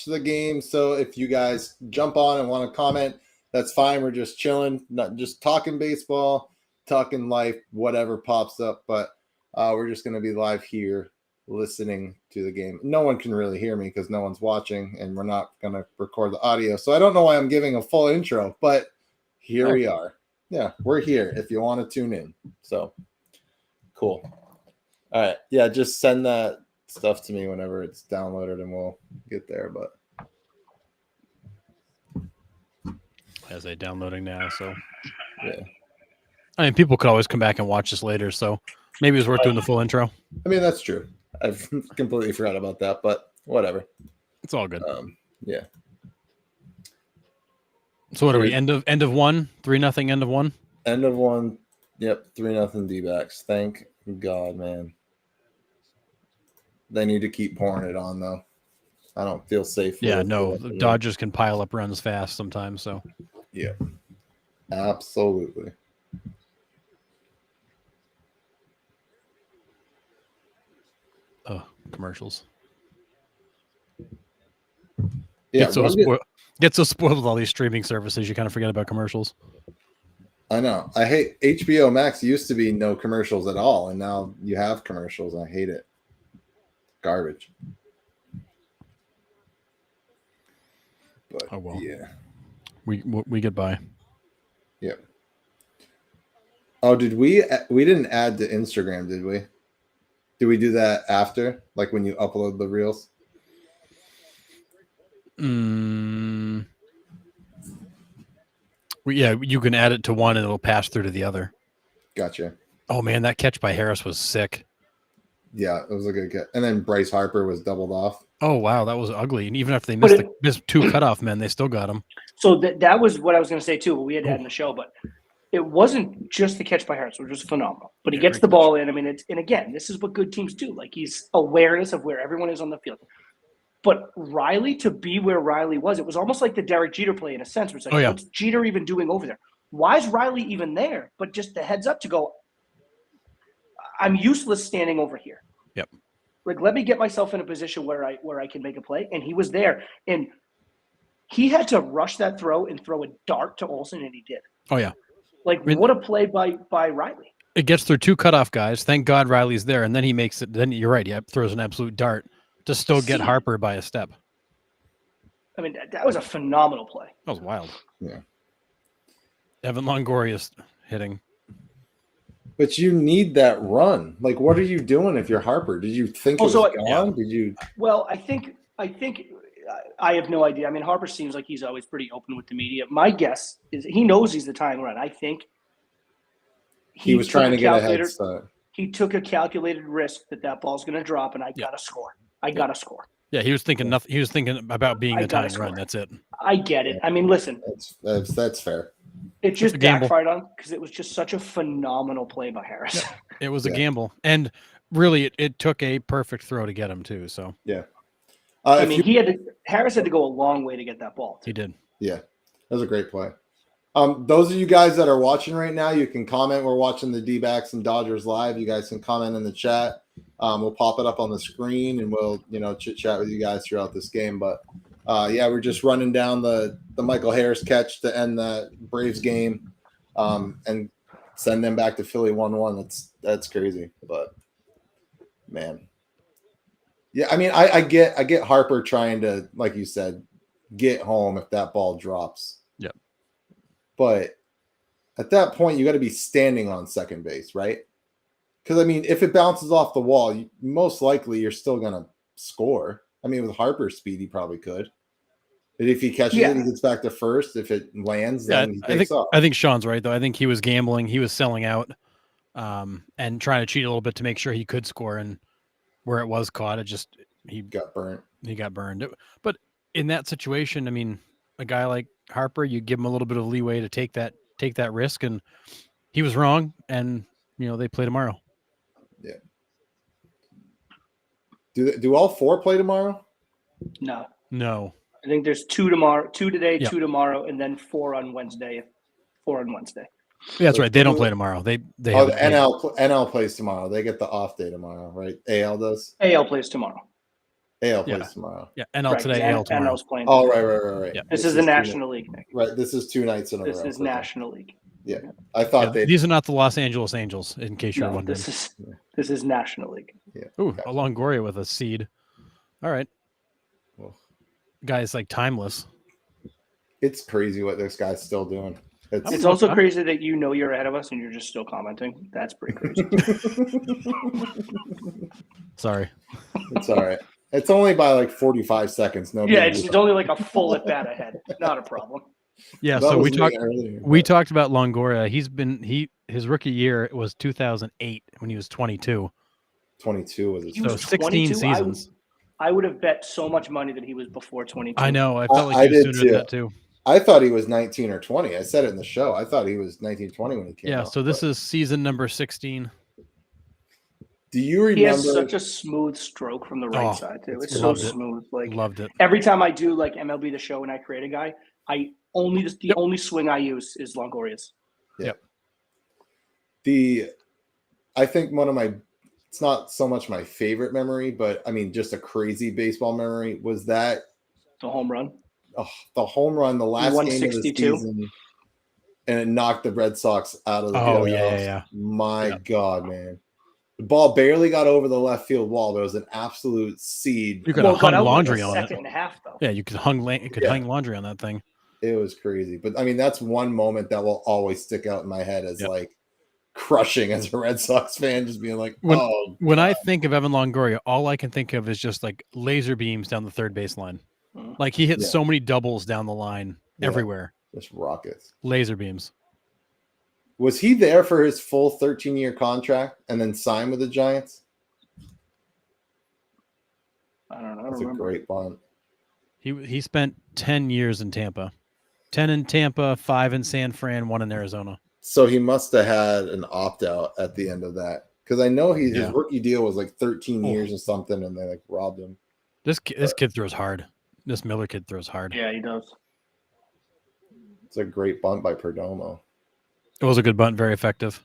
the game. So if you guys jump on and want to comment, that's fine. We're just chilling, not just talking baseball, talking life, whatever pops up. But we're just going to be live here listening to the game. No one can really hear me because no one's watching, and we're not going to record the audio. So I don't know why I'm giving a full intro, but here we are. Yeah, we're here if you want to tune in. So cool. All right. Yeah, just send that stuff to me whenever it's downloaded and we'll get there. But as I downloading now, so yeah. I mean, people could always come back and watch this later, so maybe it's worth doing the full intro. I mean, that's true. I've completely forgot about that, but whatever. It's all good. Yeah. So what are we? End of 1? 3-0 end of 1? End of 1. Yep, 3-0 D-backs. Thank God, man. They need to keep pouring it on, though. I don't feel safe. Yeah, no. The Dodgers can pile up runs fast sometimes, so. Yeah. Absolutely. Oh, commercials. Yeah, get so spoiled with all these streaming services, you kind of forget about commercials. I know. I hate HBO Max. Used to be no commercials at all, and now you have commercials. I hate it. Garbage. But oh well. Yeah. We get by. Yep. Oh, did we didn't add to Instagram, did we? Do we do that after, like when you upload the reels? Yeah, you can add it to one and it'll pass through to the other. Gotcha. Oh man, that catch by Harris was sick. Yeah, it was a good catch. And then Bryce Harper was doubled off. Oh wow, that was ugly. And even after they missed 2 cutoff men, they still got him. So that was what I was going to say too. We had in the show, but it wasn't just the catch by Harris, which was phenomenal. But he gets the ball in. I mean, and again, this is what good teams do. Like, he's awareness of where everyone is on the field. But Riley, to be where Riley was, it was almost like the Derek Jeter play in a sense. Where it's like, what's Jeter even doing over there? Why is Riley even there? But just the heads up to go, I'm useless standing over here. Yep. Like, let me get myself in a position where I can make a play. And he was there. And he had to rush that throw and throw a dart to Olsen, and he did. Oh, yeah. Like, what a play by Riley. It gets through 2 cutoff guys. Thank God Riley's there. And then he makes it. Then you're right. He throws an absolute dart to still get Harper by a step. I mean, that was a phenomenal play. That was wild. Yeah. Evan Longoria hitting. But you need that run. Like, what are you doing if you're Harper? Did you think it was gone? Yeah. Did you? Well, I think I have no idea. I mean, Harper seems like he's always pretty open with the media. My guess is he knows he's the tying run. I think he was trying to get a head start. He took a calculated risk that ball's going to drop, and I got to score. I got to score. Yeah, he was thinking nothing. He was thinking about being the tying run. That's it. I get it. I mean, listen, that's fair. It just backfired on because it was just such a phenomenal play by Harris. Yeah, it was a gamble, and really, it took a perfect throw to get him too. So yeah, I mean, Harris had to go a long way to get that ball. He did. Yeah, that was a great play. Those of you guys that are watching right now, you can comment. We're watching the D-backs and Dodgers live. You guys can comment in the chat. We'll pop it up on the screen, and we'll chit chat with you guys throughout this game. But yeah, we're just running down the Michael Harris catch to end the Braves game, and send them back to Philly 1-1. That's crazy, but man, yeah. I mean, I get Harper trying to, like you said, get home if that ball drops. Yep. But at that point, you got to be standing on second base, right? Because, I mean, if it bounces off the wall, most likely you're still going to score. I mean, with Harper's speed, he probably could. But if he catches it, he gets back to first. If it lands, then he takes off. I think Sean's right, though. I think he was gambling. He was selling out and trying to cheat a little bit to make sure he could score. And where it was caught, he got burnt. He got burned. But in that situation, I mean, a guy like Harper, you give him a little bit of leeway to take that risk, and he was wrong, and they play tomorrow. Yeah. Do all 4 play tomorrow? No. I think there's 2 tomorrow, 2 today, 2 tomorrow, and then 4 on Wednesday. 4 on Wednesday. Yeah, that's right. They don't play tomorrow. The NL plays tomorrow. They get the off day tomorrow, right? AL does. AL plays tomorrow. AL plays tomorrow. Yeah, NL today, and, AL tomorrow. NL's playing. Oh, right. Yeah. This is the National League. Right, this is 2 nights in a row. This is National League. Yeah, I thought these are not the Los Angeles Angels, in case you're wondering. This is National League. Yeah. Ooh, a Longoria with a seed. All right. Well, guy's like timeless. It's crazy what this guy's still doing. It's also crazy that you're ahead of us and you're just still commenting. That's pretty crazy. Sorry. It's all right. It's only by like 45 seconds. No. Yeah, it's only like a full at bat ahead. Not a problem. Yeah, so we talked about Longoria. His rookie year was 2008 when he was 22. 22 was his 16 22? seasons. I would have bet so much money that he was before 22. I know. I felt like he was sooner than that too. I thought he was 19 or 20. I said it in the show. I thought he was 19, 20 when he came out. Yeah, so this is season number 16. Do you remember? He has such a smooth stroke from the right side too. It's so smooth. Like loved it. Every time I do like MLB The Show and I create a guy, the only swing I use is Longoria's. Yep. I think it's not so much my favorite memory, but I mean just a crazy baseball memory was that the home run. Oh, the home run, the last game of the season, and it knocked the Red Sox out of the playoffs. Yeah. My God, man. The ball barely got over the left field wall. There was an absolute seed. You could have hung laundry on it. Second and a half, though. Yeah, you could hang laundry on that thing. It was crazy. But, I mean, that's one moment that will always stick out in my head as, like, crushing as a Red Sox fan, just being like, When I think of Evan Longoria, all I can think of is just, like, laser beams down the third baseline. Like, he hit so many doubles down the line everywhere. Just rockets. Laser beams. Was he there for his full 13-year contract and then signed with the Giants? I don't know. That's a great bunt. He spent 10 years in Tampa. 10 in Tampa, 5 in San Fran, 1 in Arizona. So he must have had an opt-out at the end of that. Because I know his rookie deal was like 13 years or something, and they like robbed him. This kid throws hard. This Miller kid throws hard. Yeah, he does. It's a great bunt by Perdomo. It was a good bunt, very effective.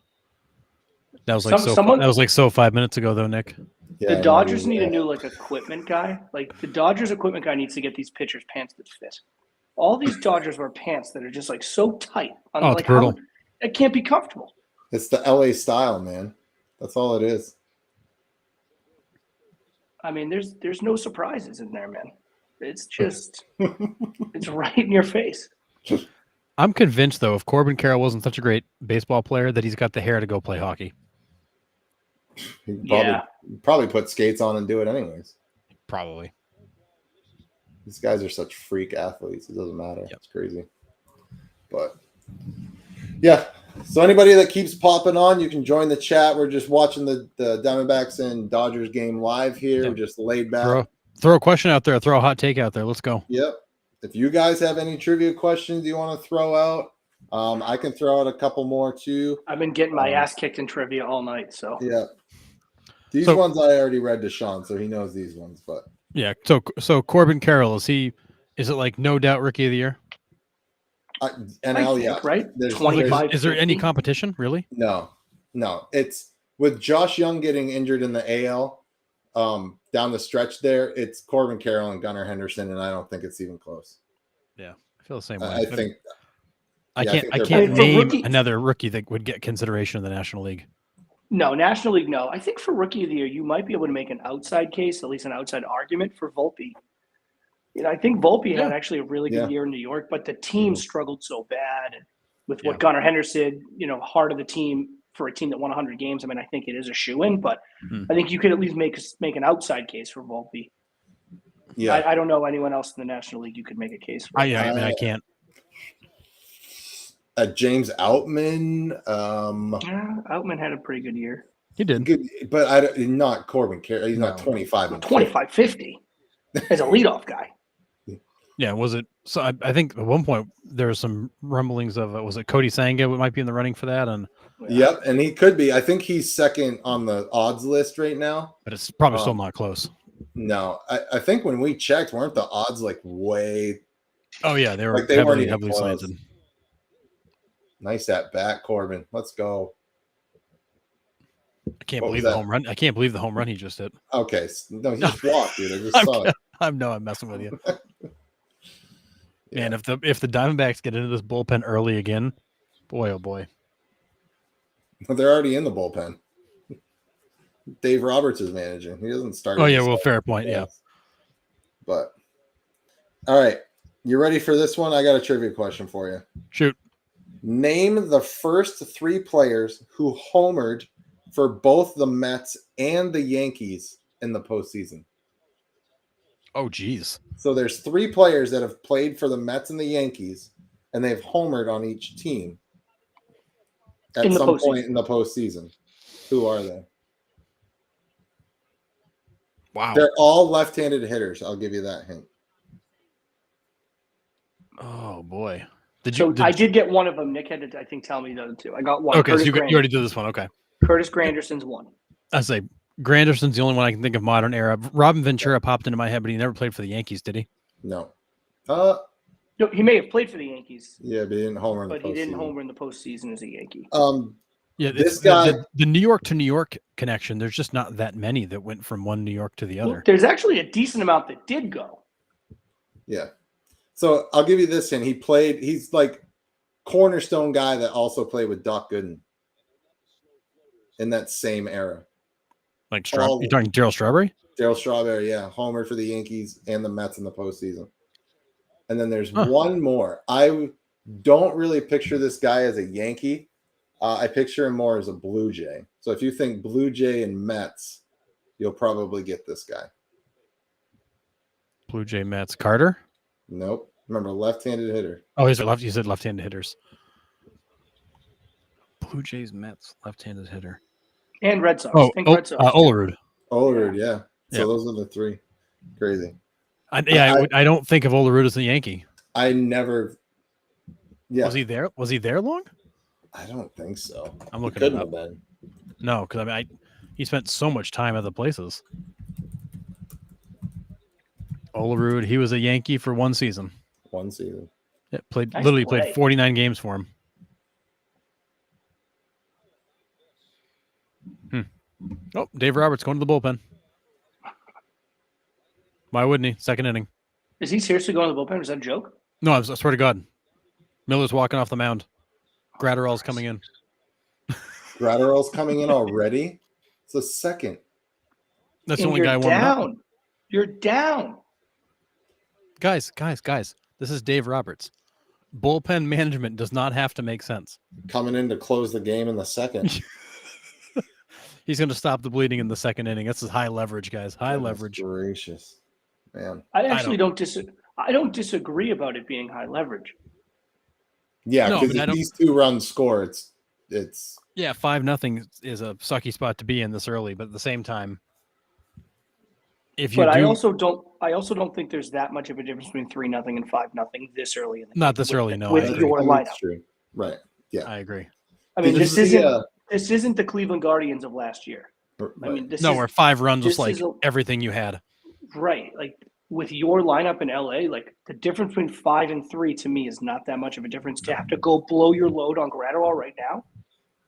That was like 5 minutes ago, though, Nick. Yeah, the Dodgers need a new like equipment guy. Like the Dodgers equipment guy needs to get these pitchers pants that fit. All these Dodgers wear pants that are just like so tight. It's brutal. It can't be comfortable. It's the LA style, man. That's all it is. I mean, there's no surprises in there, man. It's just it's right in your face. I'm convinced, though, if Corbin Carroll wasn't such a great baseball player, that he's got the hair to go play hockey. He'd probably put skates on and do it anyways. Probably. These guys are such freak athletes. It doesn't matter. It's crazy. But, yeah. So anybody that keeps popping on, you can join the chat. We're just watching the Diamondbacks and Dodgers game live here. We're just laid back. Throw a question out there. Throw a hot take out there. Let's go. Yep. If you guys have any trivia questions you want to throw out, I can throw out a couple more too. I've been getting my ass kicked in trivia all night. So yeah, these ones I already read to Sean, so he knows these ones. But yeah, so Corbin Carroll is it like no doubt rookie of the year? NL, right? 25. Is there any competition really? No. It's with Josh Young getting injured in the AL. Down the stretch there, it's Corbin Carroll and Gunnar Henderson, and I don't think it's even close. Yeah, I feel the same way. I can't name another rookie that would get consideration in the National League. No, National League, no. I think for Rookie of the Year, you might be able to make an outside case, at least an outside argument for Volpe. I think Volpe had actually a really good year in New York, but the team struggled so bad with what Gunnar Henderson, heart of the team. For a team that won 100 games, I mean, I think it is a shoe-in, but I think you could at least make an outside case for Volpe. Yeah, I don't know anyone else in the National League you could make a case for. I can't. James Outman. Outman had a pretty good year. He did, but not Corbin Carroll. He's not 25. 25-50 as a leadoff guy. Yeah, was it? So I think at one point there was some rumblings of was it Cody Sanga might be in the running for that, and yep, and he could be. I think he's second on the odds list right now, but it's probably still not close. No, I think when we checked, weren't the odds like way? Oh yeah, they were like heavily slanted. Nice at bat, Corbin. Let's go. I can't believe the home run. I can't believe the home run he just hit. Okay, no, he just walked, dude. I just saw it. I'm messing with you. Man, if the Diamondbacks get into this bullpen early again, boy, oh boy. But they're already in the bullpen. Dave Roberts is managing. He doesn't start. Oh yeah, well, fair point. Yeah. But all right, you ready for this one? I got a trivia question for you. Shoot. Name the first 3 players who homered for both the Mets and the Yankees in the postseason. Oh, geez. So there's 3 players that have played for the Mets and the Yankees, and they've homered on each team at some point in the postseason. Who are they? Wow. They're all left-handed hitters. I'll give you that hint. Oh, boy. I did get one of them. Nick had to, I think, tell me the other 2. I got one. Okay, so you already did this one. Okay. Curtis Granderson's one. I say Granderson's the only one I can think of modern era. Robin Ventura popped into my head, but he never played for the Yankees, did he? No. No, he may have played for the Yankees. Yeah, but he didn't homer in the postseason. But he didn't homer in the postseason as a Yankee. Yeah, this guy, the New York to New York connection. There's just not that many that went from one New York to the other. Well, there's actually a decent amount that did go. Yeah. So I'll give you this hint. He's like cornerstone guy that also played with Doc Gooden in that same era. Like you're talking Darryl Strawberry? Darryl Strawberry, yeah. Homer for the Yankees and the Mets in the postseason. And then there's one more. I don't really picture this guy as a Yankee. I picture him more as a Blue Jay. So if you think Blue Jay and Mets, you'll probably get this guy. Blue Jay Mets. Carter? Nope. Remember, left-handed hitter. Oh, you said left-handed hitters. Blue Jays Mets, left-handed hitter. And Red Sox. Red Sox. Olerud. Olerud, yeah. So those are the 3. Crazy. I don't think of Olerud as a Yankee. I never. Yeah. Was he there? Was he there long? I don't think so. I'm looking it up. No, because he spent so much time at the places. Olerud, he was a Yankee for 1 season. 1 season. Yeah, played 49 games for him. Oh, Dave Roberts going to the bullpen. Why wouldn't he? Second inning. Is he seriously going to the bullpen? Is that a joke? No, I swear to God. Miller's walking off the mound. Gratterall's coming in. Gratterall's coming in already? It's the second. That's the only guy warming up. You're down. Guys. This is Dave Roberts. Bullpen management does not have to make sense. Coming in to close the game in the second. He's going to stop the bleeding in the second inning. That's high leverage, guys. High leverage. Gracious, man. I actually don't disagree about it being high leverage. Yeah, because if these 2 runs score, it's 5-0 is a sucky spot to be in this early, but at the same time, I also don't think there's that much of a difference between 3-0 and 5-0 this early. Not this early, no. With your lineup, true. Right? Yeah, I agree. I mean, this isn't the Cleveland Guardians of last year. Right. I mean, where 5 runs was like everything you had. Right, like with your lineup in LA, like the difference between 5 and 3 to me is not that much of a difference. To have to go blow your load on Gratterall right now.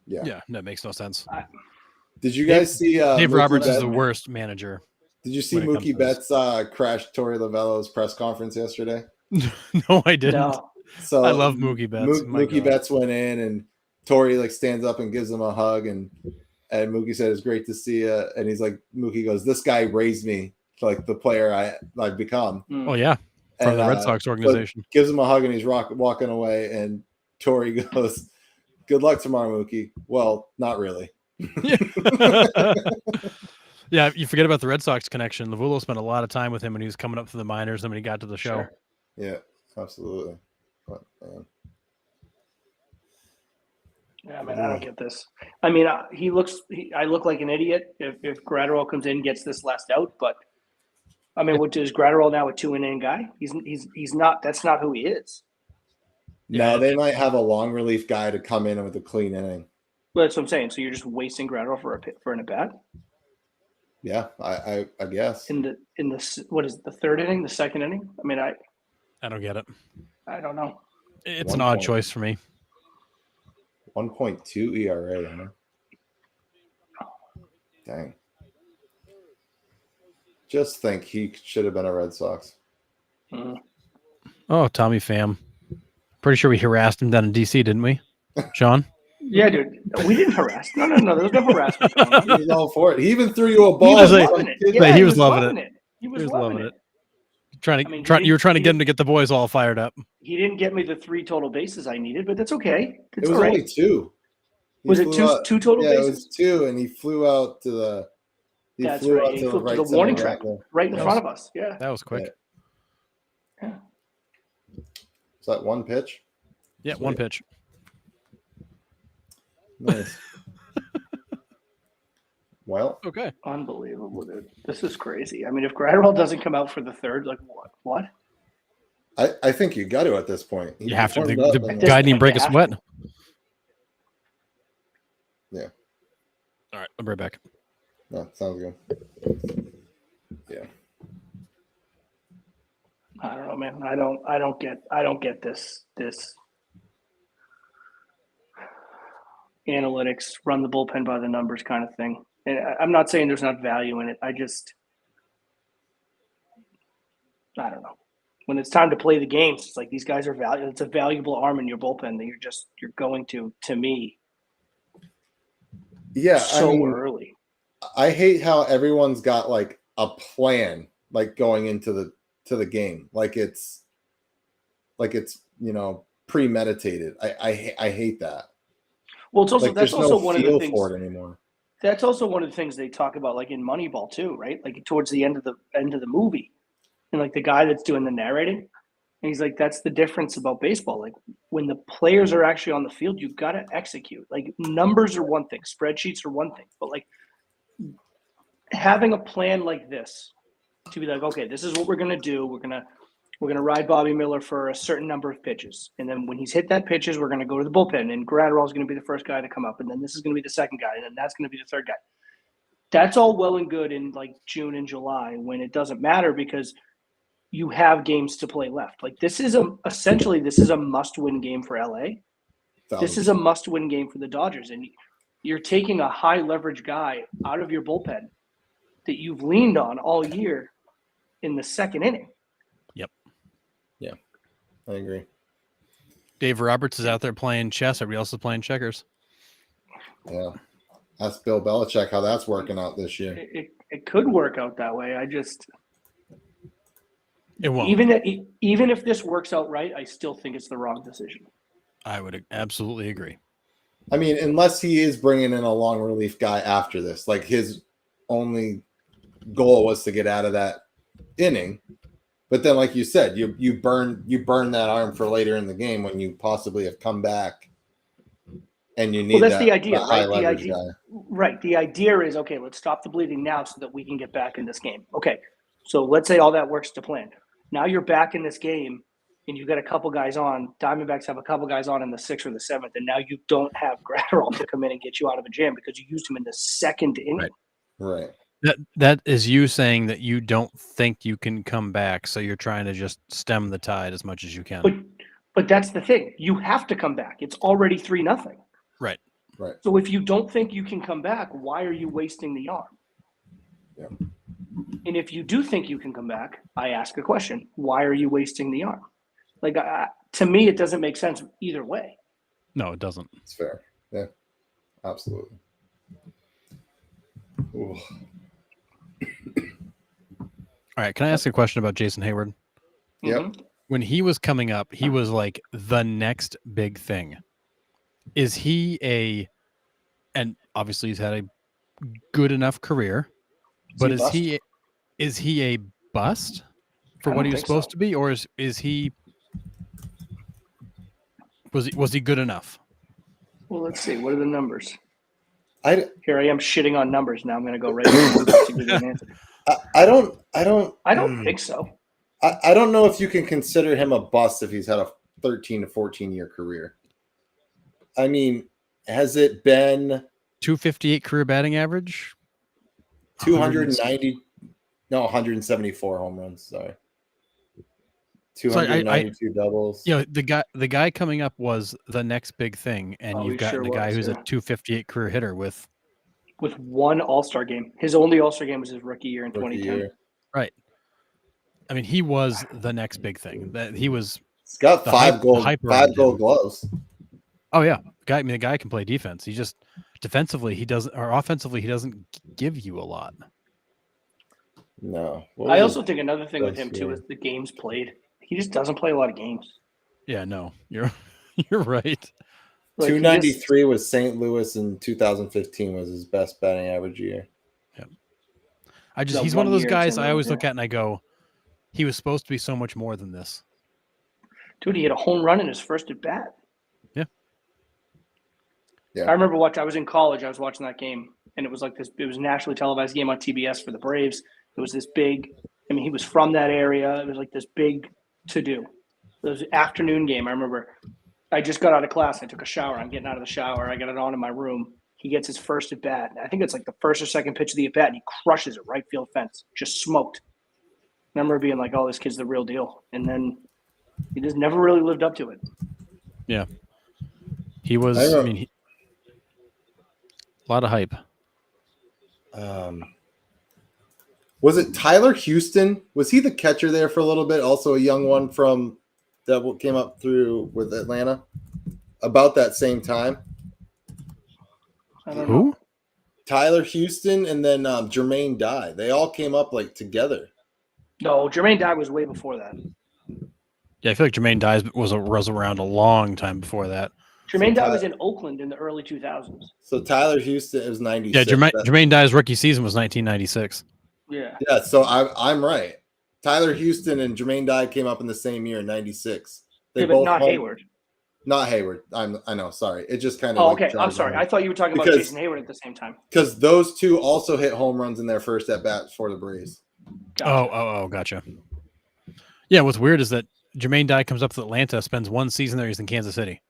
Yeah, that makes no sense. Did you guys see? Dave Roberts is the worst manager. Did you see Mookie Betts crash Torey Lovello's press conference yesterday? No, I didn't. No. So I love Mookie Betts. Mookie Betts went in and Torey stands up and gives him a hug and Mookie said, "It's great to see you." And he's like, Mookie goes, "This guy raised me to like the player I've become." Oh yeah, from the Red Sox organization. Gives him a hug and he's walking away. And Torey goes, "Good luck tomorrow, Mookie." Well, not really. Yeah, you forget about the Red Sox connection. Lovulo spent a lot of time with him when he was coming up through the minors and when he got to the show. Sure. Yeah, absolutely. But, yeah, man, I don't get this. I mean, I look like an idiot if Gratterall comes in and gets this last out. But I mean, what is Gratterall now a 2-inning guy? He's not. That's not who he is. No, they might have a long relief guy to come in with a clean inning. Well, that's what I'm saying. So you're just wasting Gratterall for an at bat. Yeah, I guess. In the what is it, the 3rd inning, the 2nd inning? I mean, I don't get it. I don't know. It's an odd choice for me. 1.2 ERA, huh? Dang. Just think he should have been a Red Sox. Oh, Tommy Pham. Pretty sure we harassed him down in D.C., didn't we, Sean? Yeah, dude. We didn't harass. No. There was no harassment going on. He was all for it. He even threw you a ball. He was loving it. Yeah, he was loving it. He was loving it. You were trying to get him to get the boys all fired up. He didn't get me the 3 total bases I needed, but that's okay. It was only 2. Was it two total bases? Yeah, it was 2, and he flew out to the. He flew out to the warning track right in front of us. Yeah, that was quick. Yeah. Is that one pitch? Yeah, one pitch. Nice. Well, okay. Unbelievable, dude. This is crazy. I mean, if Gratterall doesn't come out for the 3rd, like what? I think you got to at this point. You have to. The guy didn't break a sweat. Yeah. All right, I'll be right back. No, sounds good. Yeah. I don't know, man. I don't get this analytics, run the bullpen by the numbers kind of thing. And I'm not saying there's not value in it. I don't know. When it's time to play the games, it's like these guys are valuable. It's a valuable arm in your bullpen that you're going to me. Yeah, so early. I hate how everyone's got like a plan, like going into the game, like it's premeditated. I hate that. Well, it's also like, that's also one of the things. For it anymore. That's also one of the things they talk about, like in Moneyball too, right? Like towards the end of the movie, and like the guy that's doing the narrating, and he's like, "That's the difference about baseball. Like when the players are actually on the field, you've got to execute. Like numbers are one thing, spreadsheets are one thing, but like having a plan like this to be like, okay, this is what we're gonna do. We're gonna ride Bobby Miller for a certain number of pitches, and then when he's hit that pitches, we're gonna go to the bullpen, and Gratterall is gonna be the first guy to come up, and then this is gonna be the second guy, and then that's gonna be the third guy. That's all well and good in like June and July when it doesn't matter because you have games to play left. Like this is essentially a must-win game for LA. This is a must-win game for the Dodgers, and you're taking a high leverage guy out of your bullpen that you've leaned on all year in the second inning. Yep. Yeah, I agree. Dave Roberts is out there playing chess. Everybody else is playing checkers. Yeah. Ask Bill Belichick how that's working out this year. It could work out that way. It won't. Even if this works out right, I still think it's the wrong decision. I would absolutely agree. I mean, unless he is bringing in a long relief guy after this, like his only goal was to get out of that inning. But then, like you said, you burn that arm for later in the game when you possibly have come back, and you need the idea, high right? leverage guy. Right. The idea is, okay, let's stop the bleeding now so that we can get back in this game. Okay, so let's say all that works to plan. Now you're back in this game, and you've got a couple guys on. Diamondbacks have a couple guys on in the 6th or the 7th, and now you don't have Gratterall to come in and get you out of a jam because you used him in the second inning. Right. That is you saying that you don't think you can come back, so you're trying to just stem the tide as much as you can. But that's the thing. You have to come back. It's already 3-0. Right. So if you don't think you can come back, why are you wasting the arm? Yeah. And if you do think you can come back, I ask a question. Why are you wasting the arm? Like, to me, it doesn't make sense either way. No, it doesn't. It's fair. Yeah, absolutely. Ooh. All right. Can I ask a question about Jason Hayward? Yep. Mm-hmm. When he was coming up, he was like the next big thing. Is he and obviously he's had a good enough career, but is he a bust for what he was supposed to be, or is he was he good enough? Well, let's see. What are the numbers? Here I am shitting on numbers. Now I'm going to go right to give you an answer. I don't think so. I don't know if you can consider him a bust if he's had a 13 to 14 year career. I mean, has it been 258 career batting average? 174 home runs. Sorry. 292 doubles. You know, the guy coming up was the next big thing, and you've got the guy who's a 258 career hitter with with one All-Star game. His only All-Star game was his rookie year in 2010. Right. I mean, he was the next big thing. That he was. He's got the five hype gold gloves. Oh yeah, the guy can play defense. He just defensively he doesn't, or offensively he doesn't give you a lot. No. I also think another thing with him too is the games played. He just doesn't play a lot of games. Yeah, no, you're right. 293 was St. Louis, and 2015 was his best batting average year. Yeah. He's one of those guys I always look at and I go, he was supposed to be so much more than this. Dude, he had a home run in his first at bat. Yeah. I remember I was in college, I was watching that game, and it was like this, it was a nationally televised game on TBS for the Braves. It was this big, I mean, he was from that area. It was like this big to-do. It was an afternoon game. I remember I just got out of class. I took a shower. I'm getting out of the shower. I got it on in my room. He gets his first at bat. I think it's like the first or second pitch of the at bat, and he crushes it right field fence. Just smoked. I remember being like, "Oh, this kid's the real deal." And then he just never really lived up to it. Yeah, he was. I mean, a lot of hype. Was it Tyler Houston? Was he the catcher there for a little bit? Also, a young one from that came up through with Atlanta about that same time. I don't know. Tyler Houston and then Jermaine Dye. They all came up like together. No, Jermaine Dye was way before that. Yeah, I feel like Jermaine Dye was around a long time before that. Jermaine Dye was in Oakland in the early 2000s. So Tyler Houston was 96. Yeah, Jermaine Dye's rookie season was 1996. Yeah. Yeah, so I'm right. Tyler Houston and Jermaine Dye came up in the same year in 96. But not Hayward. Not Hayward. I know. Sorry. It just kind of. Oh, okay. I'm sorry. I thought you were talking about Jason Hayward at the same time. Because those two also hit home runs in their first at bat for the Braves. Gotcha. Gotcha. Yeah. What's weird is that Jermaine Dye comes up to Atlanta, spends one season there. He's in Kansas City.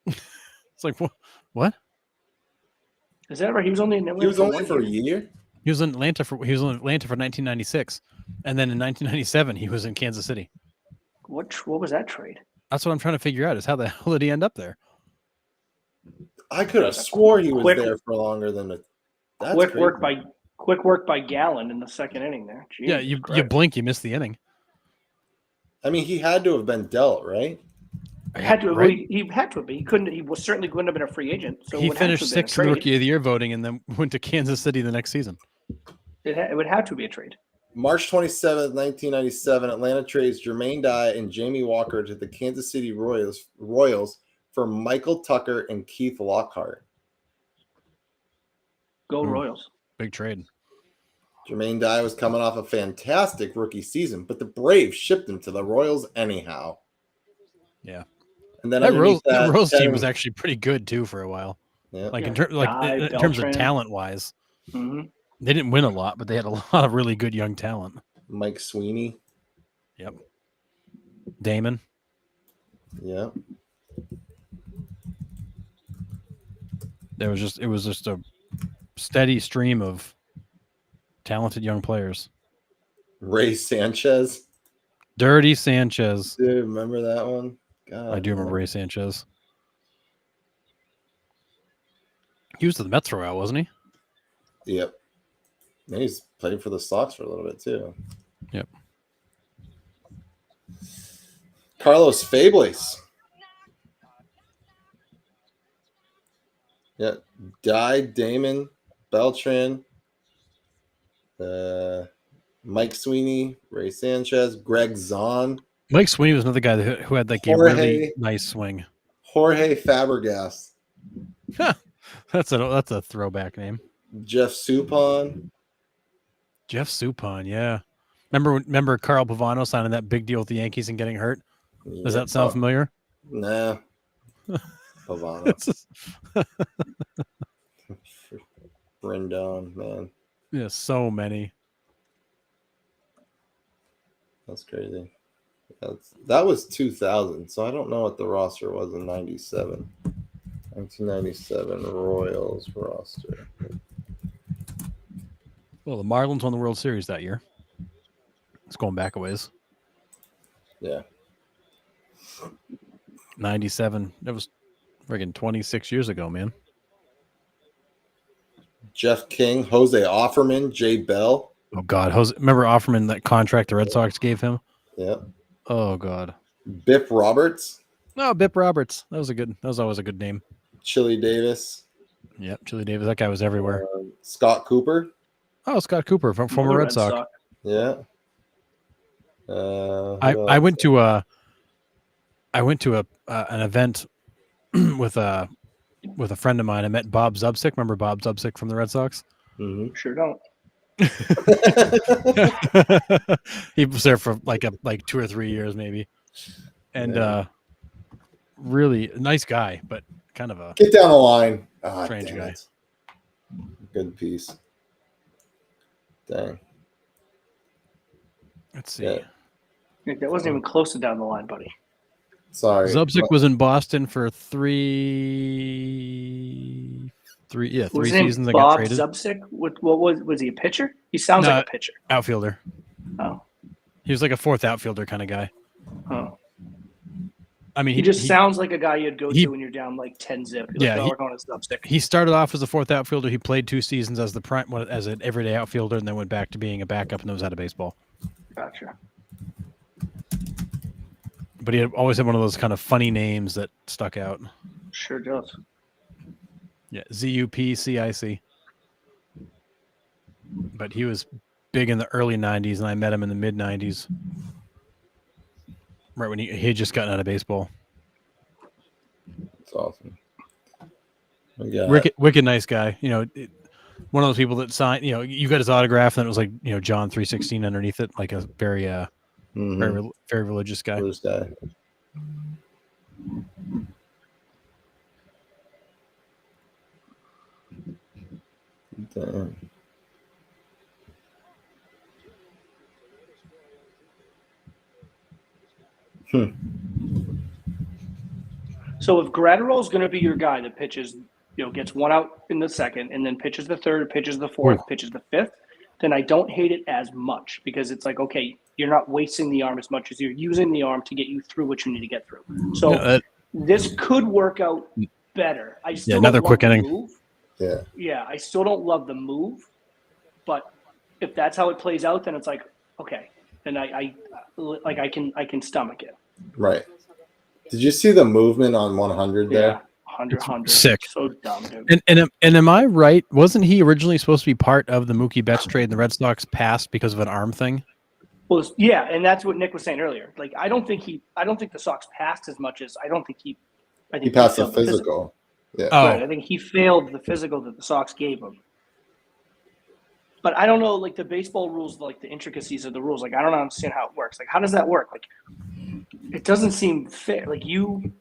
It's like what? Is that right? He was only in Atlanta. He was only for a year. He was in Atlanta for 1996, and then in 1997 he was in Kansas City. What was that trade? That's what I'm trying to figure out, is how the hell did he end up there? I could have swore he was there for longer than a. Quick work by Gallen in the second inning there. Jeez, yeah, you blink, you miss the inning. I mean, he had to have been dealt, right? He had to. Right? He had to have been. He couldn't. He certainly couldn't have been a free agent. So he finished sixth in Rookie of the Year voting, and then went to Kansas City the next season. It would have to be a trade. March 27th, 1997, Atlanta trades Jermaine Dye and Jamie Walker to the Kansas City Royals for Michael Tucker and Keith Lockhart. Go Royals. Big trade. Jermaine Dye was coming off a fantastic rookie season, but the Braves shipped him to the Royals anyhow. Yeah. And then that Royals team was actually pretty good too for a while. Yeah. Like in terms of talent wise. Mm-hmm. They didn't win a lot, but they had a lot of really good young talent. Mike Sweeney. Yep. Damon. Yeah. It was just a steady stream of talented young players. Ray Sanchez. Dirty Sanchez. Dude, remember that one? God, I do remember Ray Sanchez. He was to the Mets for a while, wasn't he? Yep. And he's played for the Sox for a little bit too. Yep. Carlos Fables. Yeah. Dye, Damon, Beltran, Mike Sweeney, Ray Sanchez, Greg Zahn. Mike Sweeney was another guy who had like a really nice swing. Jorge Fabregas. That's a throwback name. Jeff Suppan. Jeff Suppan, yeah. Remember Carl Pavano signing that big deal with the Yankees and getting hurt? Does that sound familiar? Nah. Pavano. Rendon, man. Yeah, so many. That's crazy. That was 2000, so I don't know what the roster was in 97. 1997 Royals roster. Well, the Marlins won the World Series that year. It's going back a ways. Yeah. 97. That was friggin' 26 years ago, man. Jeff King, Jose Offerman, Jay Bell. Oh God, remember Offerman, that contract the Red Sox gave him? Yeah. Oh God. Bip Roberts. No, Bip Roberts. That was always a good name. Chili Davis. Yep, Chili Davis. That guy was everywhere. Scott Cooper. Oh, Scott Cooper, former Red Sox. Yeah. I went to an event with a friend of mine. I met Bob Zubsick. Remember Bob Zubsick from the Red Sox? Mm-hmm. Sure don't. He was there for like 2 or 3 years maybe, and really nice guy, but kind of a get down the line. Strange guy. Good piece. Dang. Let's see. Yeah. That wasn't even close to down the line, buddy. Sorry. Zubsick was in Boston for three seasons. Bob got traded. Zubsick? What was he a pitcher? He sounds like a pitcher. Outfielder. Oh. He was like a fourth outfielder kind of guy. Oh. I mean, he just sounds like a guy you'd go to when you're down like 10-zip. We're going to Zubsick. He started off as a fourth outfielder. He played 2 seasons as as an everyday outfielder, and then went back to being a backup and knows how to baseball. Gotcha. But he always had one of those kind of funny names that stuck out. Sure does. Yeah, Zupcic. But he was big in the early 90s, and I met him in the mid 90s. Right when he had just gotten out of baseball. That's awesome. Wicked nice guy. You know, one of those people that signed, you know, you got his autograph, and it was like, you know, John 3:16 underneath it, like a very very religious guy. Damn. So if Gratterall's going to be your guy that pitches, you know, gets one out in the second, and then pitches the third, pitches the fourth, pitches the fifth, then I don't hate it as much, because it's like, okay, you're not wasting the arm as much as you're using the arm to get you through what you need to get through. So this could work out better. I still another quick inning. Move. Yeah, I still don't love the move, but if that's how it plays out, then it's like, okay, then I can stomach it. Right. Did you see the movement on 100 there? Yeah, 100. Sick. So dumb, dude. And am I right? Wasn't he originally supposed to be part of the Mookie Betts trade, and the Red Sox passed because of an arm thing? Well, yeah, and that's what Nick was saying earlier. Like, I don't think the Sox passed as much as I think he passed the physical. Yeah. Oh. Right, I think he failed the physical that the Sox gave him. But I don't know, like, the baseball rules, like the intricacies of the rules. Like, I don't understand how it works. Like, how does that work? Like, it doesn't seem fair. Like, you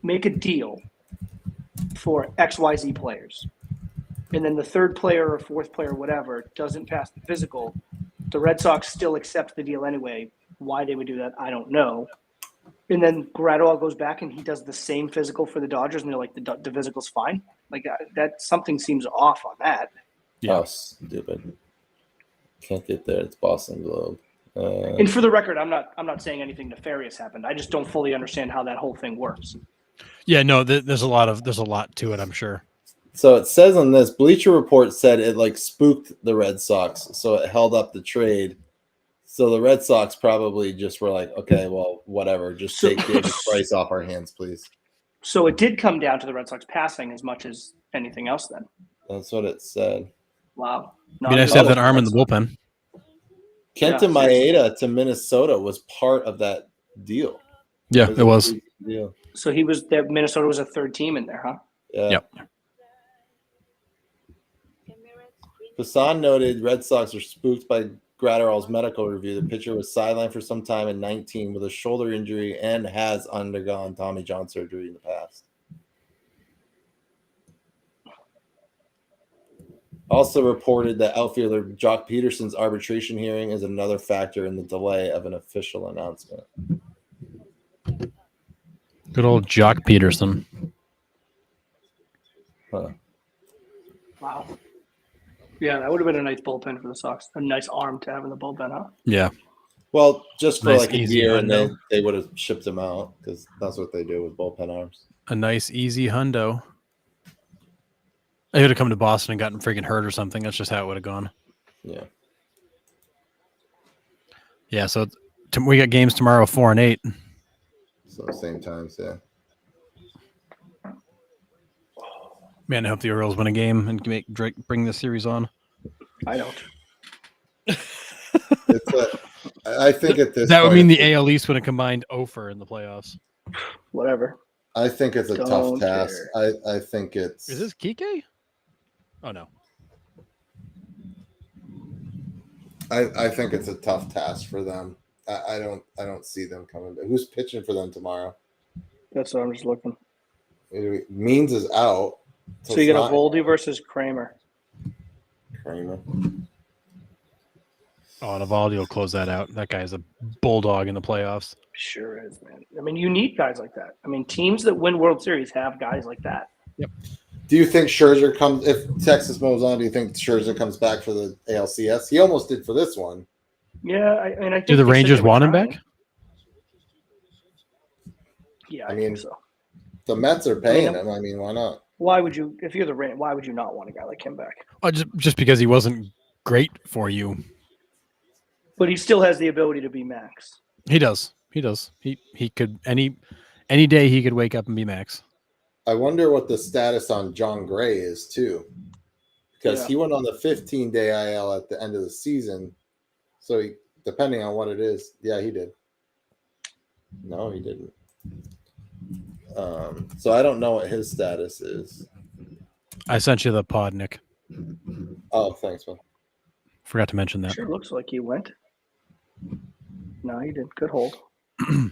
make a deal for XYZ players, and then the third player or fourth player, whatever, doesn't pass the physical. The Red Sox still accept the deal anyway. Why they would do that, I don't know. And then Gratterall goes back and he does the same physical for the Dodgers, and they're like, the physical's fine. Like, that something seems off on that. Yeah. Oh, stupid. Can't get there. It's Boston Globe. And for the record, I'm not saying anything nefarious happened. I just don't fully understand how that whole thing works. Yeah, no, there's a lot to it, I'm sure. So it says on this, Bleacher Report said it like spooked the Red Sox, so it held up the trade. So the Red Sox probably just were like, okay, well, whatever, just take David Price off our hands, please. So it did come down to the Red Sox passing as much as anything else then. That's what it said. Wow. It'd be nice to have that arm in the bullpen. Kenta Maeda to Minnesota was part of that deal. Yeah, it was. Deal. So he was there. Minnesota was a third team in there, huh? Yeah. Yep. Hassan noted Red Sox are spooked by Gratterall's medical review. The pitcher was sidelined for some time in 19 with a shoulder injury and has undergone Tommy John surgery in the past. Also reported that outfielder Jock Peterson's arbitration hearing is another factor in the delay of an official announcement. Good old Jock Peterson. Huh. Wow. Yeah, that would have been a nice bullpen for the Sox. A nice arm to have in the bullpen, huh? Yeah. Well, just for nice, like a year, and then they would have shipped him out because that's what they do with bullpen arms. A nice, easy hundo. I would have come to Boston and gotten freaking hurt or something. That's just how it would have gone. Yeah. Yeah. So we got games tomorrow, 4 and 8. So same times, yeah. Man, I hope the Orioles win a game and bring this series on. I don't. I think at this that point, would mean the AL East would have combined Ofer in the playoffs. Whatever. I think it's a tough task. I think it's. Is this Kike? Oh no. I think it's a tough task for them. I don't see them coming back. Who's pitching for them tomorrow? That's what I'm just looking. Means is out. So you got Eovaldi versus Kramer. Kramer. Oh, and Eovaldi will close that out. That guy is a bulldog in the playoffs. Sure is, man. I mean, you need guys like that. I mean, teams that win World Series have guys like that. Yep. Do you think Scherzer comes if Texas moves on? Do you think Scherzer comes back for the ALCS? He almost did for this one. Yeah, I think. Do the Rangers want him back? Yeah, I think so. The Mets are paying him. I mean, why not? Why would you, if you're the Rangers, why would you not want a guy like him back? Just because he wasn't great for you. But he still has the ability to be Max. He does. He could any day he could wake up and be Max. I wonder what the status on John Gray is too, because he went on the 15-day IL at the end of the season. So depending on what it is, yeah, he did. No, he didn't. So I don't know what his status is. I sent you the pod, Nick. Oh, thanks, man. Forgot to mention that. Sure looks like he went. No, he did. Good hold. I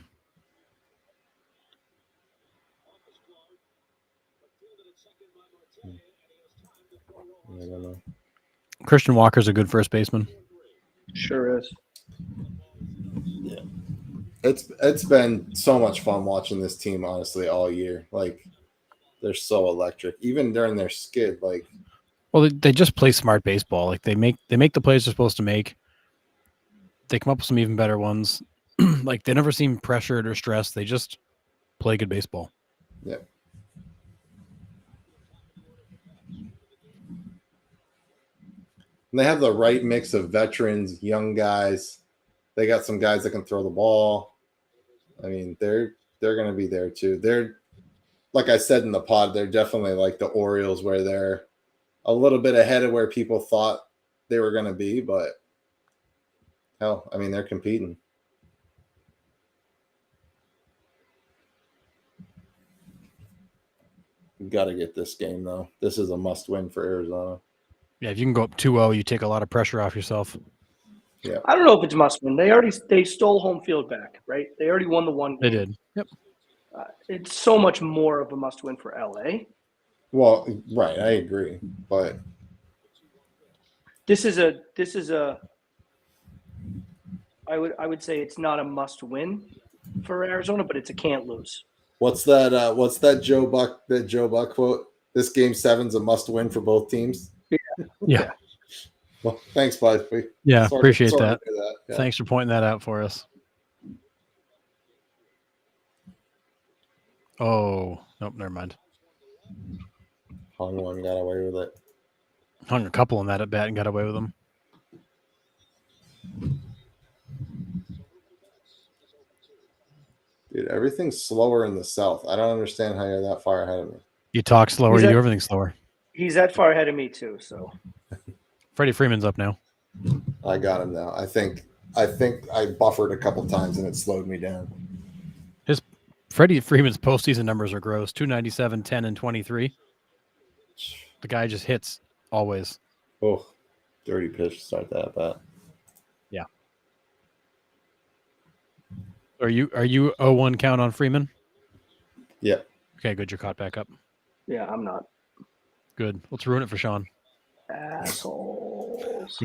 don't know. Christian Walker's a good first baseman. Sure is. Yeah. It's been so much fun watching this team, honestly, all year. Like, they're so electric, even during their skid. Like, well, they just play smart baseball. Like they make the plays they're supposed to make. They come up with some even better ones. Like they never seem pressured or stressed. They just play good baseball. Yeah. And they have the right mix of veterans, young guys. They got some guys that can throw the ball. I mean, they're going to be there too. They're, like I said in the pod, they're definitely like the Orioles, where they're a little bit ahead of where people thought they were going to be. But hell, I mean, they're competing. You got to get this game though. This is a must-win for Arizona. Yeah, if you can go up 2-0, you take a lot of pressure off yourself. Yeah. I don't know if it's must win. They stole home field back, right? They already won the one game. They did. Yep. It's so much more of a must win for LA. Well, right, I agree, but this is a I would say it's not a must win for Arizona, but it's a can't lose. What's that Joe Buck quote? This game 7's a must win for both teams. Yeah. Well, thanks, bud. Appreciate that. Yeah. Thanks for pointing that out for us. Oh, nope, never mind. Hung one, got away with it. Hung a couple on that at bat and got away with them. Dude, everything's slower in the South. I don't understand how you're that far ahead of me. You talk slower, you do everything slower. He's that far ahead of me too, so. Freddie Freeman's up now. I got him now. I think I buffered a couple times and it slowed me down. Freddie Freeman's postseason numbers are gross. 297, 10, and 23. The guy just hits always. Oh, dirty pitch to start that bat. Yeah. Are you 0-1 count on Freeman? Yeah. Okay, good. You're caught back up. Yeah, I'm not. Good. Let's ruin it for Sean. Assholes.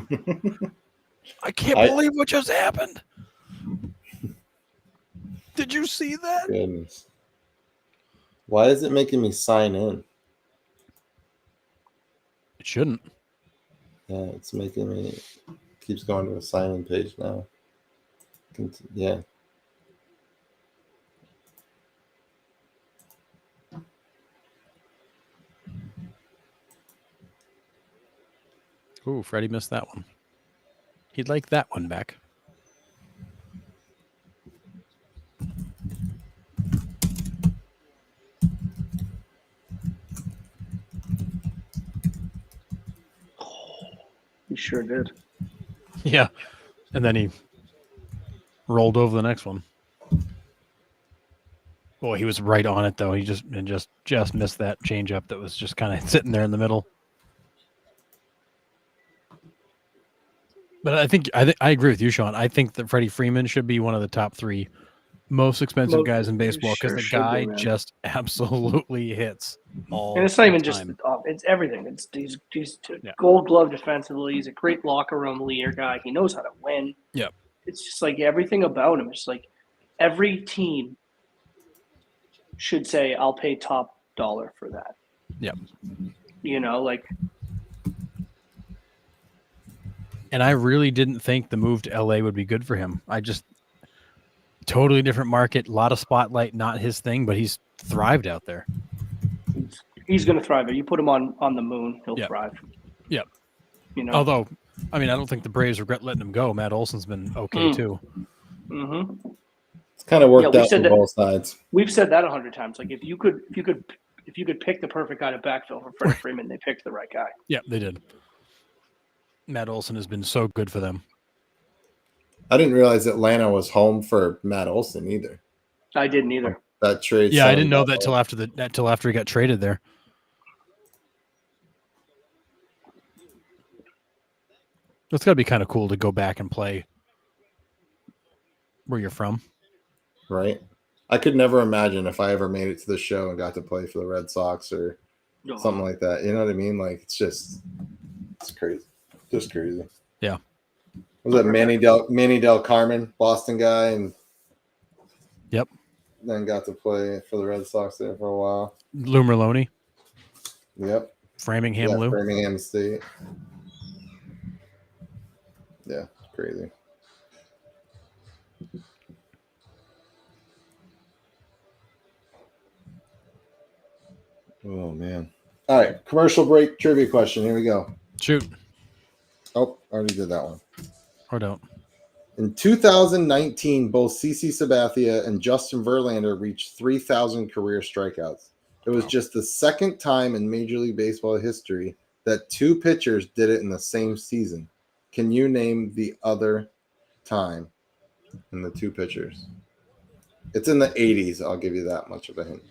I can't believe what just happened. Did you see that? Goodness. Why is it making me sign in? It shouldn't. Yeah, it's making me. Keeps going to a sign-in page now. Yeah. Ooh, Freddie missed that one. He'd like that one back. He sure did. Yeah. And then he rolled over the next one. Boy, he was right on it though. He just missed that changeup that was just kind of sitting there in the middle. But I agree with you, Sean. I think that Freddie Freeman should be one of the top 3 most expensive guys in baseball because the guy just absolutely hits all. And it's not even time. just it's everything. It's he's Gold Glove defensively. He's a great locker room leader guy. He knows how to win. Yep. It's just like everything about him. It's like every team should say, "I'll pay top dollar for that." Yep. You know, like. And I really didn't think the move to LA would be good for him. I just totally different market, a lot of spotlight, not his thing, but he's thrived out there. He's going to thrive. You put him on the moon, he'll thrive. Yep. You know. Although, I mean, I don't think the Braves regret letting him go. Matt Olson's been okay too. Mm-hmm. It's kind of worked out for both sides. We've said that 100 times. Like if you could pick the perfect guy to backfill for Freddie Freeman, they picked the right guy. Yeah, they did. Matt Olson has been so good for them. I didn't realize Atlanta was home for Matt Olson either. I didn't either. That trade. Yeah, I didn't know that till after he got traded there. It's got to be kind of cool to go back and play where you're from. Right. I could never imagine if I ever made it to the show and got to play for the Red Sox or something like that. You know what I mean? Like it's crazy. Just crazy. Yeah. Was that Manny Del Carmen, Boston guy, and yep. Then got to play for the Red Sox there for a while. Lou Merlone. Yep. Framingham Lou. Framingham State. Yeah, crazy. Oh man. All right, commercial break trivia question. Here we go. Shoot. Oh, I already did that one. Or don't. In 2019, both CeCe Sabathia and Justin Verlander reached 3,000 career strikeouts. It was just the second time in Major League Baseball history that 2 pitchers did it in the same season. Can you name the other time in the 2 pitchers? It's in the 80s. I'll give you that much of a hint.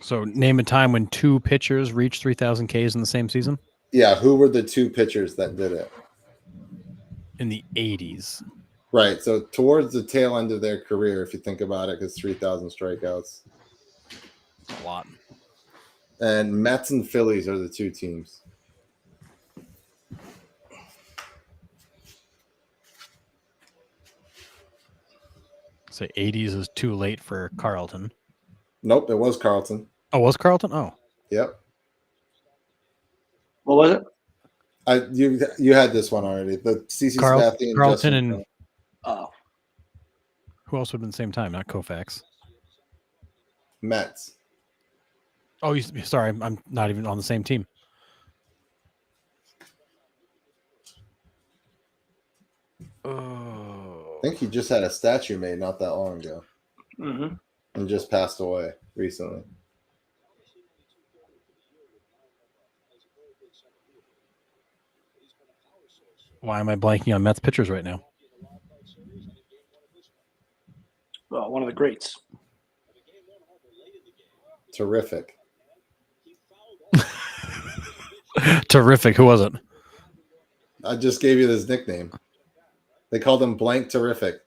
So name a time when 2 pitchers reached 3,000 Ks in the same season? Yeah, who were the 2 pitchers that did it? In the 80s. Right, so towards the tail end of their career, if you think about it, because 3,000 strikeouts. A lot. And Mets and Phillies are the 2 teams. Say 80s is too late for Carlton. Nope, it was Carlton. Oh, was Carlton? Oh. Yep. What was it? You had this one already. The CeCe Sabathia and Carlton Justin and who else would have been the same time? Not Koufax. Mets. Oh, sorry, I'm not even on the same team. Oh. I think he just had a statue made not that long ago. Mm-hmm. And just passed away recently. Why am I blanking on Mets pitchers right now? Well, one of the greats. Terrific. Terrific. Who was it? I just gave you this nickname. They called him Blank Terrific.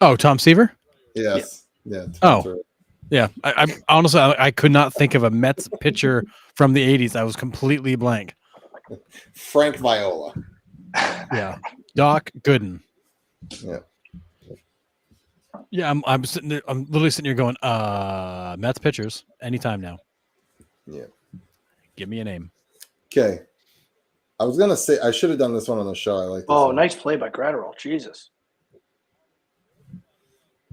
Oh, Tom Seaver? Yes. Yeah. Terrific. Yeah. I honestly, I could not think of a Mets pitcher from the 80s. I was completely blank. Frank Viola. Yeah. Doc Gooden. Yeah. Yeah, I'm sitting there. I'm literally sitting here going, Mets pitchers anytime now. Yeah. Give me a name. Okay. I was gonna say I should have done this one on the show. I like this. Oh, one. nice play by Gratterall. Jesus.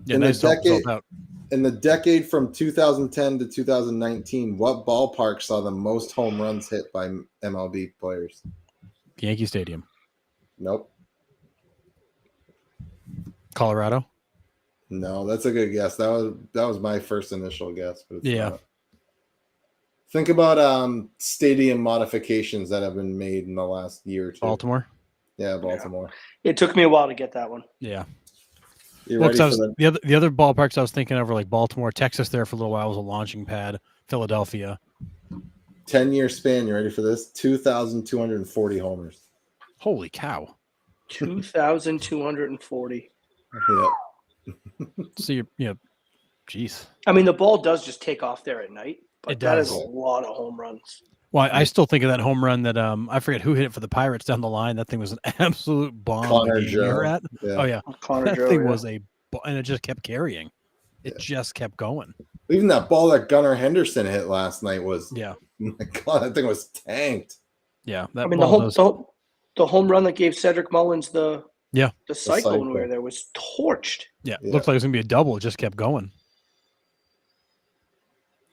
Yeah, in nice the help decade, out. in the decade from 2010 to 2019, what ballpark saw the most home runs hit by MLB players? Yankee Stadium. Nope. Colorado. No, that's a good guess. That was my first initial guess, but it's not. Think about stadium modifications that have been made in the last year or two. Baltimore. Yeah, Baltimore. It took me a while to get that one. Yeah. You ready for the other ballparks I was thinking of were like Baltimore, Texas. There for a little while was a launching pad. Philadelphia. 10-year span. You ready for this? 2,240 homers. Holy cow! 2,240. Yeah. So geez. I mean, the ball does just take off there at night, but It that does. is a lot of home runs. Well, I still think of that home run that I forget who hit it for the Pirates down the line. That thing was an absolute bomb. Connor the game Joe. we were at. Yeah. Oh yeah, Connor that Joe, thing yeah. was and it just kept carrying. It just kept going. Even that ball that Gunnar Henderson hit last night was. Yeah. Oh my God, that thing was tanked. Yeah. I mean, the home run that gave Cedric Mullins the cycle when we were there was torched. Yeah. Looked like it was gonna be a double. It just kept going.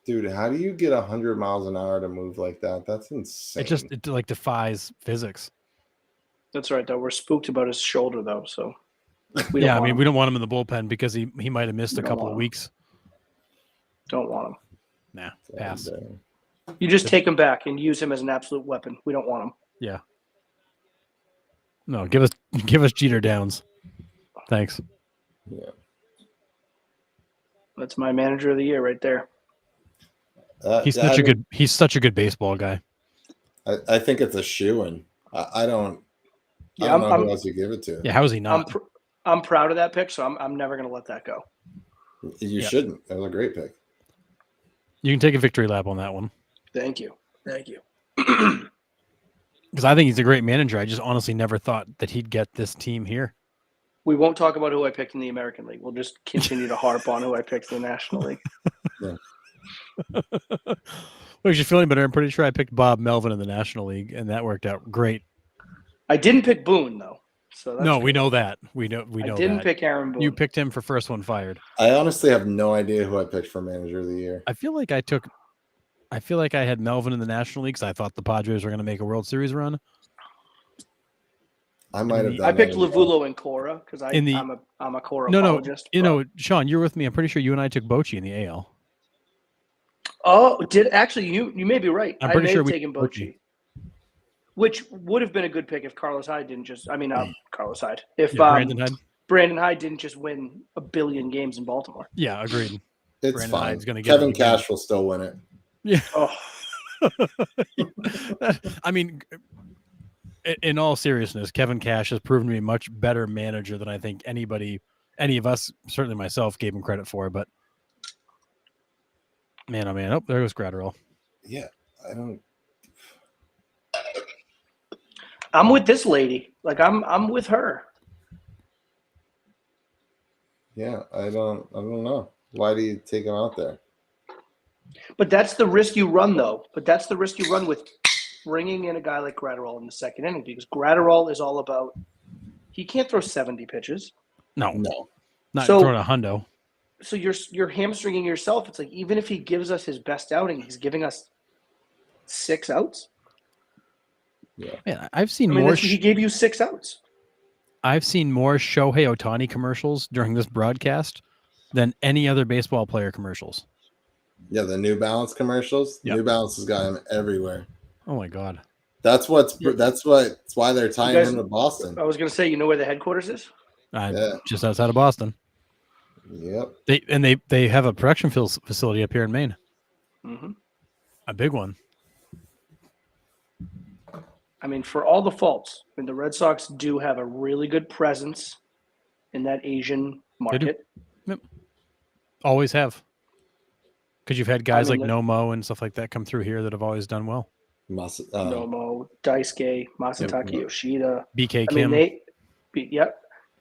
Dude, how do you get 100 miles an hour to move like that? That's insane. It like defies physics. That's right, though. We're spooked about his shoulder, though. So, we don't want him in the bullpen because he might have missed a couple of weeks. Don't want him. Nah, pass. You just take him back and use him as an absolute weapon. We don't want him. Yeah. No, give us Jeter Downs. Thanks. Yeah. That's my manager of the year right there. He's such a good baseball guy. I think it's a shoo-in. I don't know who else you give it to. Yeah, how is he not? I'm proud of that pick, so I'm never going to let that go. You shouldn't. That was a great pick. You can take a victory lap on that one. Thank you. Because I think he's a great manager. I just honestly never thought that he'd get this team here. We won't talk about who I picked in the American League. We'll just continue to harp on who I picked in the National League. Yeah. Makes you feel any better? I'm pretty sure I picked Bob Melvin in the National League, and that worked out great. I didn't pick Boone though. So no, we know that. We know. I didn't pick Aaron Boone. You picked him for first one fired. I honestly have no idea who I picked for manager of the year. I feel like I had Melvin in the National League because I thought the Padres were going to make a World Series run. I might have done. I picked Lavulo and Cora because I'm a Cora apologist. No, Sean, you're with me. I'm pretty sure you and I took Bochy in the AL. Oh, you may be right. I'm pretty sure we taken Bochy, which would have been a good pick if Carlos Hyde didn't just. I mean, not Carlos Hyde. If Brandon Hyde didn't just win 1 billion games in Baltimore. Yeah, agreed. It's Brandon fine. Gonna get Kevin Cash will still win it. Yeah. Oh. I mean, in all seriousness, Kevin Cash has proven to be a much better manager than I think any of us, certainly myself, gave him credit for. But man, oh man, oh, there goes Gratterall. Yeah, I'm with this lady. Like I'm with her. Yeah, I don't know. Why do you take him out there? But that's the risk you run, though. But that's the risk you run with bringing in a guy like Gratterall in the second inning, because Gratterall is all about he can't throw 70 pitches. No, not throwing a hundo. So you're hamstringing yourself. It's like even if he gives us his best outing, he's giving us 6 outs. Yeah, man, I've seen more. He gave you 6 outs. I've seen more Shohei Ohtani commercials during this broadcast than any other baseball player commercials. Yeah, the New Balance commercials. Yep. New Balance has got him everywhere. Oh my God. That's why they're tying him to Boston. I was going to say, you know where the headquarters is? Just outside of Boston. Yep. They have a production facility up here in Maine. Mm-hmm. A big one. I mean, for all the faults, the Red Sox do have a really good presence in that Asian market. Yep. Always have. Because you've had guys like Nomo and stuff like that come through here that have always done well. Nomo, Daisuke, Masataka Yoshida. BK Kim.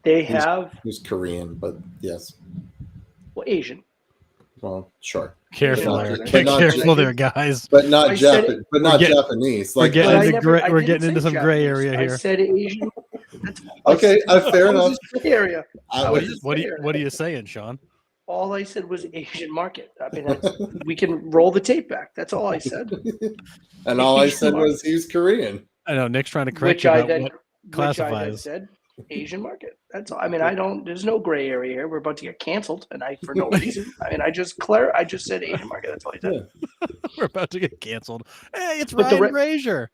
They have. Who's Korean, but yes. Well, Asian. Well, sure. Careful there, guys. But not Japanese. We're getting into some gray area here. I said Asian. Okay, fair enough. Area. What are you saying, Sean? All I said was Asian market. I mean, we can roll the tape back. That's all I said. And all I said was he's Korean. I know Nick's trying to correct you about what classifies. Which I then said Asian market. That's all. I mean, there's no gray area here. We're about to get canceled, and for no reason. I mean, I just said Asian market. That's all I said. Yeah. We're about to get canceled. Hey, it's Ryan Brazier.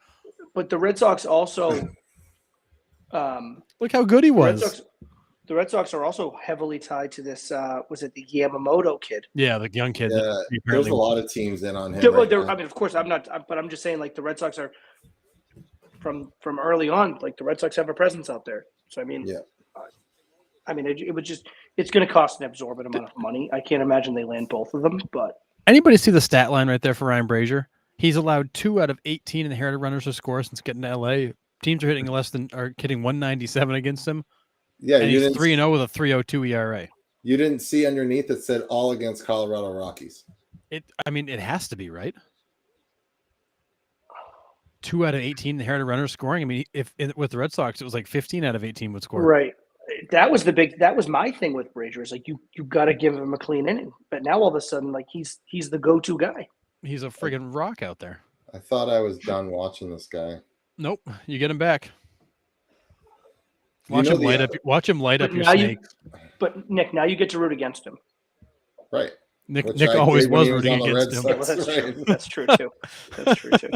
But the Red Sox also look how good he was. The Red Sox are also heavily tied to this. Was it the Yamamoto kid? Yeah, the young kid. Yeah, there's a lot of teams in on him. I mean, of course, I'm not. But I'm just saying, like the Red Sox are from early on. Like the Red Sox have a presence out there. So I mean, I mean, it's going to cost an absorbent amount of money. I can't imagine they land both of them. But anybody see the stat line right there for Ryan Brazier? He's allowed 2 out of 18 inherited runners to score since getting to LA. Teams are hitting 197 against him. Yeah, and he's 3-0 with a 3.02 ERA. You didn't see underneath it said all against Colorado Rockies. It has to be, right? 2 out of 18 inherited runners scoring. I mean, with the Red Sox, it was like 15 out of 18 would score. Right. That was my thing with Brazier. Is like you got to give him a clean inning. But now all of a sudden, like he's the go-to guy. He's a friggin' rock out there. I thought I was done watching this guy. Nope, you get him back. Watch him light up your snakes. But Nick, now you get to root against him. Right. Nick always was rooting against him. That's true too. That's true too.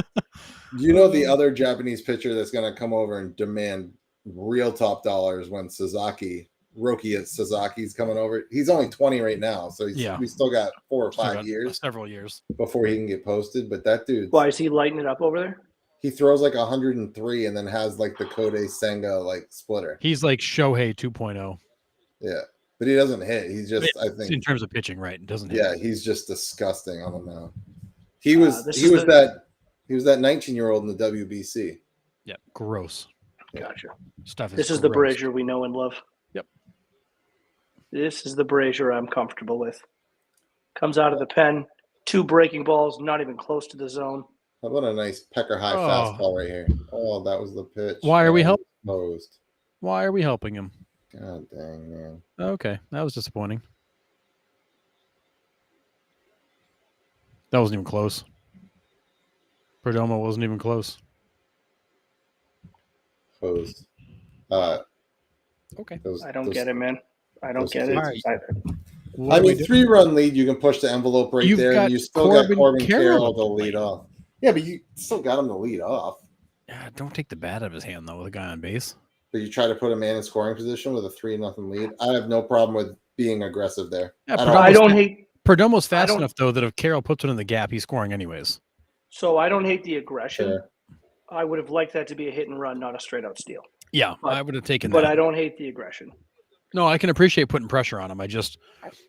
You know the other Japanese pitcher that's going to come over and demand real top dollars when Roki Sasaki's coming over. He's only 20 right now, so we still got 4 or 5 years, several years before he can get posted. But that dude, why is he lighting it up over there? He throws like 103 and then has like the Kodai Senga like splitter. He's like Shohei 2.0. Yeah, but he doesn't hit. He's just, I think, in terms of pitching, right? Doesn't hit. Yeah, he's just disgusting on the mound. He was that 19-year-old in the WBC. Yeah, gross. Gotcha. Stuff is this is gross. The Brazier we know and love. Yep. This is the Brazier I'm comfortable with. Comes out of the pen, 2 breaking balls, not even close to the zone. How about a nice pecker high fastball right here? Oh, that was the pitch. Why are we helping? Why are we helping him? God dang, man. Okay, that was disappointing. That wasn't even close. Perdomo wasn't even close. Hosed. Okay. I don't get it, man. I don't get it. Right. I mean, 3-run lead, you can push the envelope right there, and you still got Corbin Carroll to lead off. Yeah, but you still got him to lead off. Yeah, don't take the bat out of his hand, though, with a guy on base. But you try to put a man in scoring position with a 3-0 lead. I have no problem with being aggressive there. Yeah, I don't hate Perdomo's fast enough, though, that if Carroll puts it in the gap, he's scoring anyways. So I don't hate the aggression. Sure. I would have liked that to be a hit and run, not a straight out steal. Yeah, I would have taken that. But I don't hate the aggression. No, I can appreciate putting pressure on him.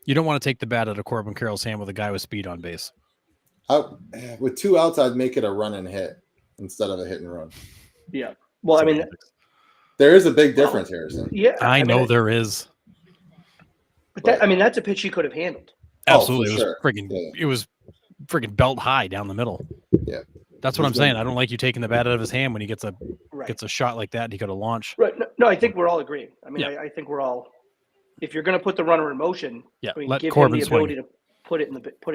You don't want to take the bat out of Corbin Carroll's hand with a guy with speed on base. With 2 outs, I'd make it a run and hit instead of a hit and run. Yeah. Well, I mean, there is a big difference, Harrison. Yeah. I know there is. But that's a pitch he could have handled. Absolutely. It was friggin' belt high down the middle. Yeah. That's what I'm saying. I don't like you taking the bat out of his hand when he gets a shot like that and he got a launch. Right. No, I think we're all agreeing. I mean, I think we're all, if you're going to put the runner in motion, let give Corbin him the swing. ability to put it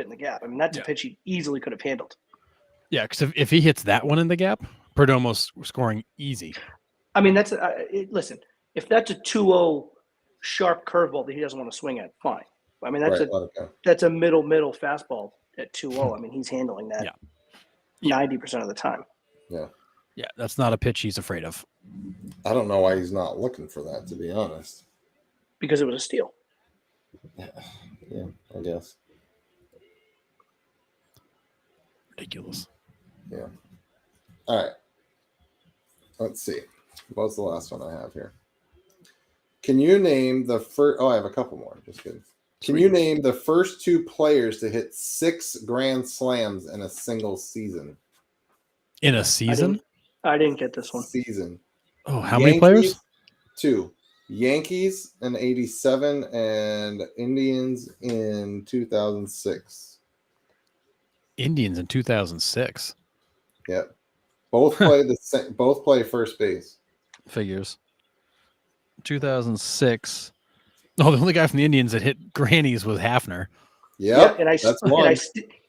in the gap. I mean, that's a pitch he easily could have handled. Yeah, because if he hits that one in the gap, Perdomo's scoring easy. I mean, that's listen. If that's a 2-0 sharp curveball that he doesn't want to swing at, fine. I mean, that's a middle fastball at 2-0. I mean, he's handling that 90% of the time. Yeah. Yeah, that's not a pitch he's afraid of. I don't know why he's not looking for that, to be honest. Because it was a steal. Yeah, I guess. Ridiculous. Yeah. All right. Let's see. What's the last one I have here? Can you name the first? Oh, I have a couple more. Just kidding. Can you name the first 2 players to hit 6 grand slams in a single season? In a season? I didn't get this one. Season. Oh, how many players? 2. Yankees in 87 and Indians in 2006. Indians in 2006. Yep. Both play both play first base. Figures. 2006. No, the only guy from the Indians that hit grannies was Hafner. Yep, and that's one.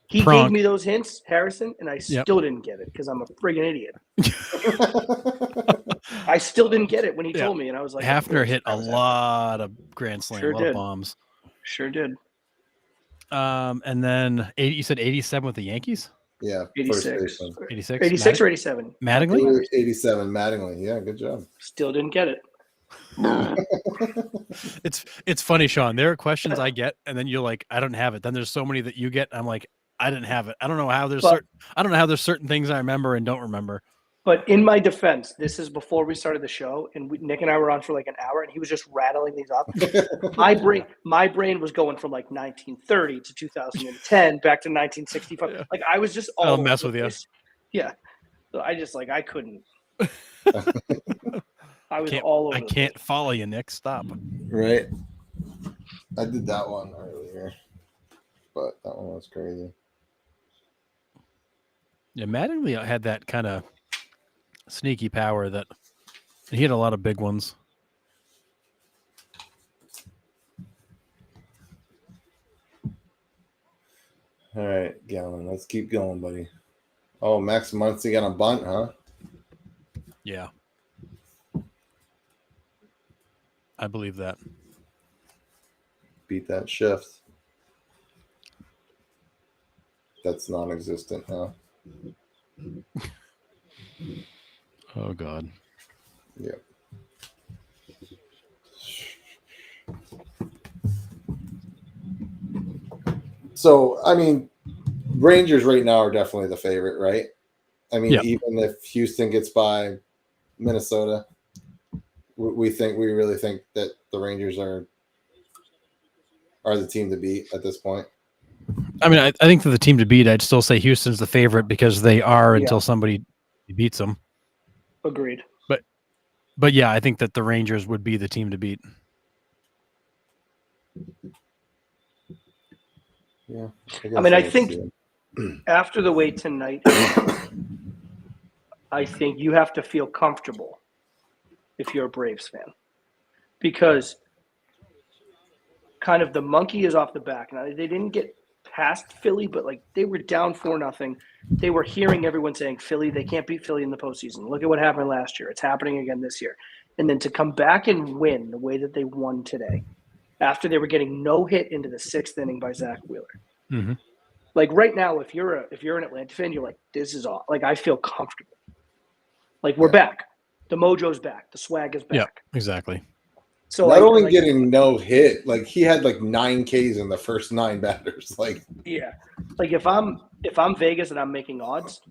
He Pronk. gave me those hints, Harrison, and I still didn't get it because I'm a friggin' idiot. I still didn't get it when he told me, and I was like, Hafner hit a lot of grand slams, a lot of bombs. Sure did. And then you said 87 with the Yankees? Yeah, 86. 86? 86 or 87? Mattingly? 87, Mattingly. Yeah, good job. Still didn't get it. It's funny, Sean. There are questions I get, and then you're like, I don't have it. Then there's so many that you get. I'm like, I didn't have it. I don't know how there's certain things I remember and don't remember. But in my defense, this is before we started the show, and Nick and I were on for like an hour, and he was just rattling these up. my brain was going from like 1930 to 2010 back to 1965. Yeah. Like I was just all I'll mess with you. Yeah. So I couldn't. I was all over. I can't follow you, Nick. Stop. Right. I did that one earlier, but that one was crazy. Yeah, Mattingly had that kind of sneaky power that he had a lot of big ones. All right, Gallon, let's keep going, buddy. Oh, Max Muncy got a bunt, huh? Yeah. I believe that. Beat that shift. That's non-existent, huh? Oh, God. Yeah. So, I mean, Rangers right now are definitely the favorite, right? I mean, even if Houston gets by Minnesota, we really think that the Rangers are the team to beat at this point. I mean, I think for the team to beat, I'd still say Houston's the favorite because they are until somebody beats them. Agreed. But yeah, I think that the Rangers would be the team to beat. Yeah. I mean, I think after the way tonight, I think you have to feel comfortable if you're a Braves fan, because kind of the monkey is off the back. Now, they didn't get past Philly, but like they were down 4-0. They were hearing everyone saying Philly, they can't beat Philly in the postseason. Look at what happened last year. It's happening again this year. And then to come back and win the way that they won today, after they were getting no hit into the 6th inning by Zach Wheeler. Mm-hmm. Like right now, if you're an Atlanta fan, you're like, this is all. Like I feel comfortable. Like we're back. The mojo's back. The swag is back. Yeah, exactly. So not only getting no hit, like he had like 9 Ks in the first 9 batters. Like like if I'm Vegas and I'm making odds,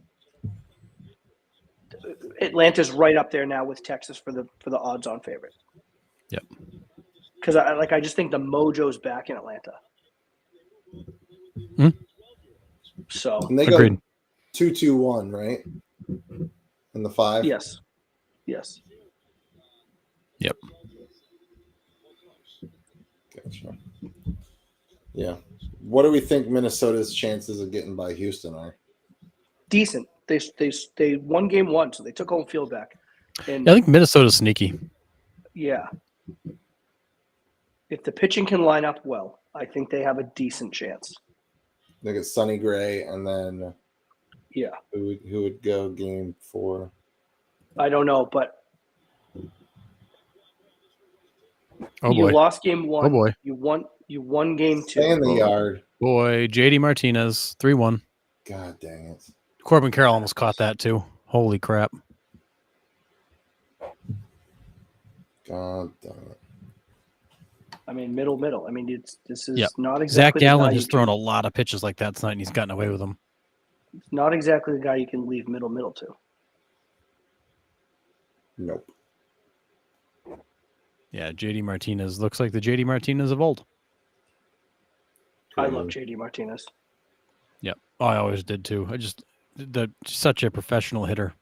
Atlanta's right up there now with Texas for the odds-on favorite. Yep. Because I just think the mojo's back in Atlanta. Hmm? So and they agreed. Go 2-2-1, right? In the 5. Yes. Yep. Gotcha. Yeah. What do we think Minnesota's chances of getting by Houston are? Decent. They won game 1, so they took home field back. And I think Minnesota's sneaky. Yeah. If the pitching can line up well, I think they have a decent chance. They get Sonny Gray, and then who would go game 4? I don't know, but you lost game 1. Oh boy. You won game 2. Stay in the yard. Boy, JD Martinez, 3-1. God dang it. Corbin Carroll almost caught that too. Holy crap. God damn it. I mean, middle. I mean, this is not exactly. Zach Gallen has thrown a lot of pitches like that tonight, and he's gotten away with them. It's not exactly the guy you can leave middle to. Nope. Yeah, JD Martinez looks like the JD Martinez of old. I love JD Martinez. Yep, I always did too. Such a professional hitter.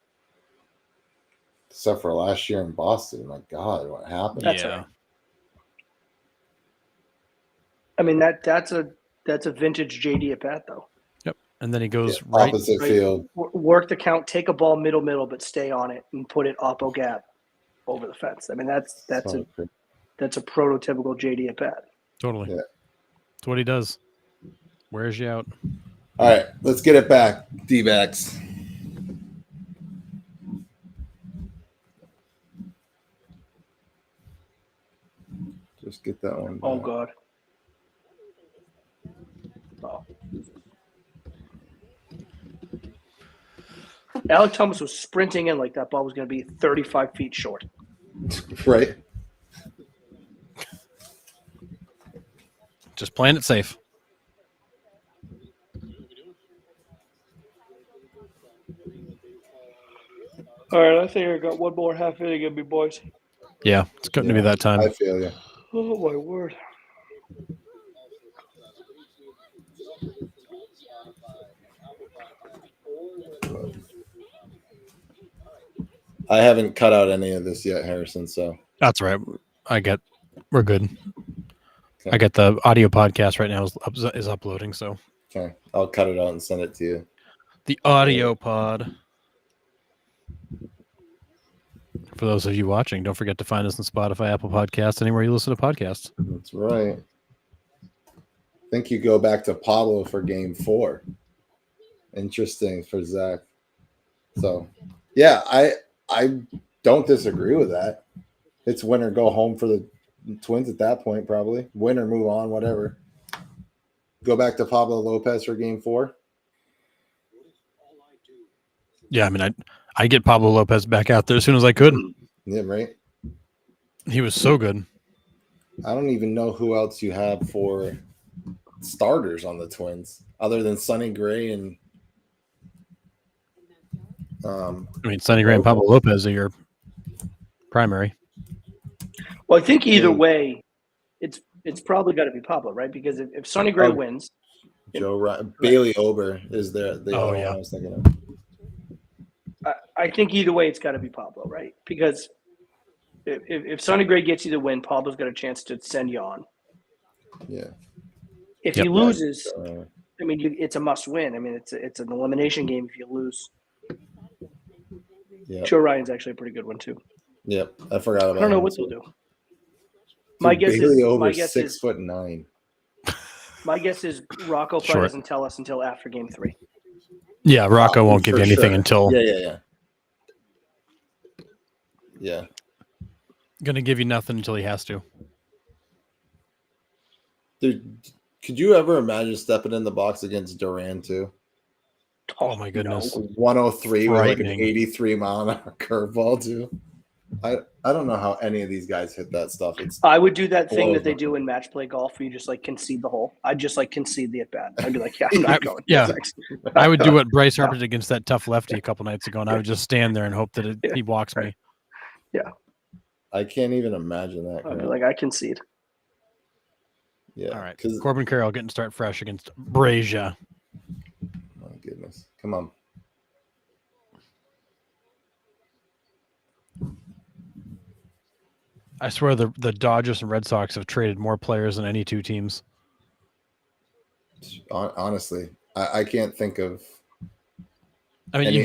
Except for last year in Boston. My God, what happened? That's right. I mean that's a vintage JD at bat though. Yep, and then he goes opposite field. Work the count, take a ball middle, but stay on it and put it oppo gap over the fence. I mean that's that's a prototypical JD at bat. Totally. Yeah. That's what he does. Wears you out. All right, let's get it back. D-backs. Just get that one back. Oh, God. Oh. Alec Thomas was sprinting in like that ball was going to be 35 feet short. Right. Just playing it safe. All right, I think I got one more half inning in me, boys. Yeah, it's going to be that time. I feel you. Oh, my word. I haven't cut out any of this yet, Harrison, so. That's right. We're good. Okay. I got the audio podcast right now is uploading, so. Okay, I'll cut it out and send it to you. The audio pod. For those of you watching, don't forget to find us on Spotify, Apple Podcasts, anywhere you listen to podcasts. That's right. I think you go back to Pablo for game 4. Interesting for Zach. So, yeah, I don't disagree with that. It's win or go home for the Twins at that point, probably. Win or move on, whatever. Go back to Pablo Lopez for game 4. Yeah, I mean, I get Pablo Lopez back out there as soon as I could. Yeah, right. He was so good. I don't even know who else you have for starters on the Twins other than Sonny Gray and I mean, Sonny Gray and Pablo Lopez are your primary. Well, I think either way, it's probably got to be Pablo, right? Because if Sonny Gray wins, Joe Ryan, Bailey Ober is there. The other one I was thinking of. I think either way, it's got to be Pablo, right? Because if Sonny Gray gets you the win, Pablo's got a chance to send you on. Yeah. If he loses, I mean, it's a must win. I mean, it's an elimination game if you lose. Yeah. Joe Ryan's actually a pretty good one too. Yep, I forgot about. I don't know what they'll do. My guess Bailey is Ober 6'9". My guess is Rocco probably doesn't tell us until after game 3. Yeah, Rocco won't give you anything until. Yeah. Gonna give you nothing until he has to. Dude, could you ever imagine stepping in the box against Duran too? Oh my goodness. 103 with like an 83 mile an hour curveball too. I don't know how any of these guys hit that stuff. I would do that thing that they do in match play golf where you just like concede the hole. I'd just like concede the at bat. I'd be like, yeah, I'm not going. Yeah. I would do what Bryce Harper did against that tough lefty a couple nights ago, and I would just stand there and hope that he walks me. Yeah. I can't even imagine that. I'd be like, I concede. Yeah. All right. Corbin Carroll getting to start fresh against Brazier. My goodness. Come on. I swear the Dodgers and Red Sox have traded more players than any two teams. Honestly, I can't think of. I mean, you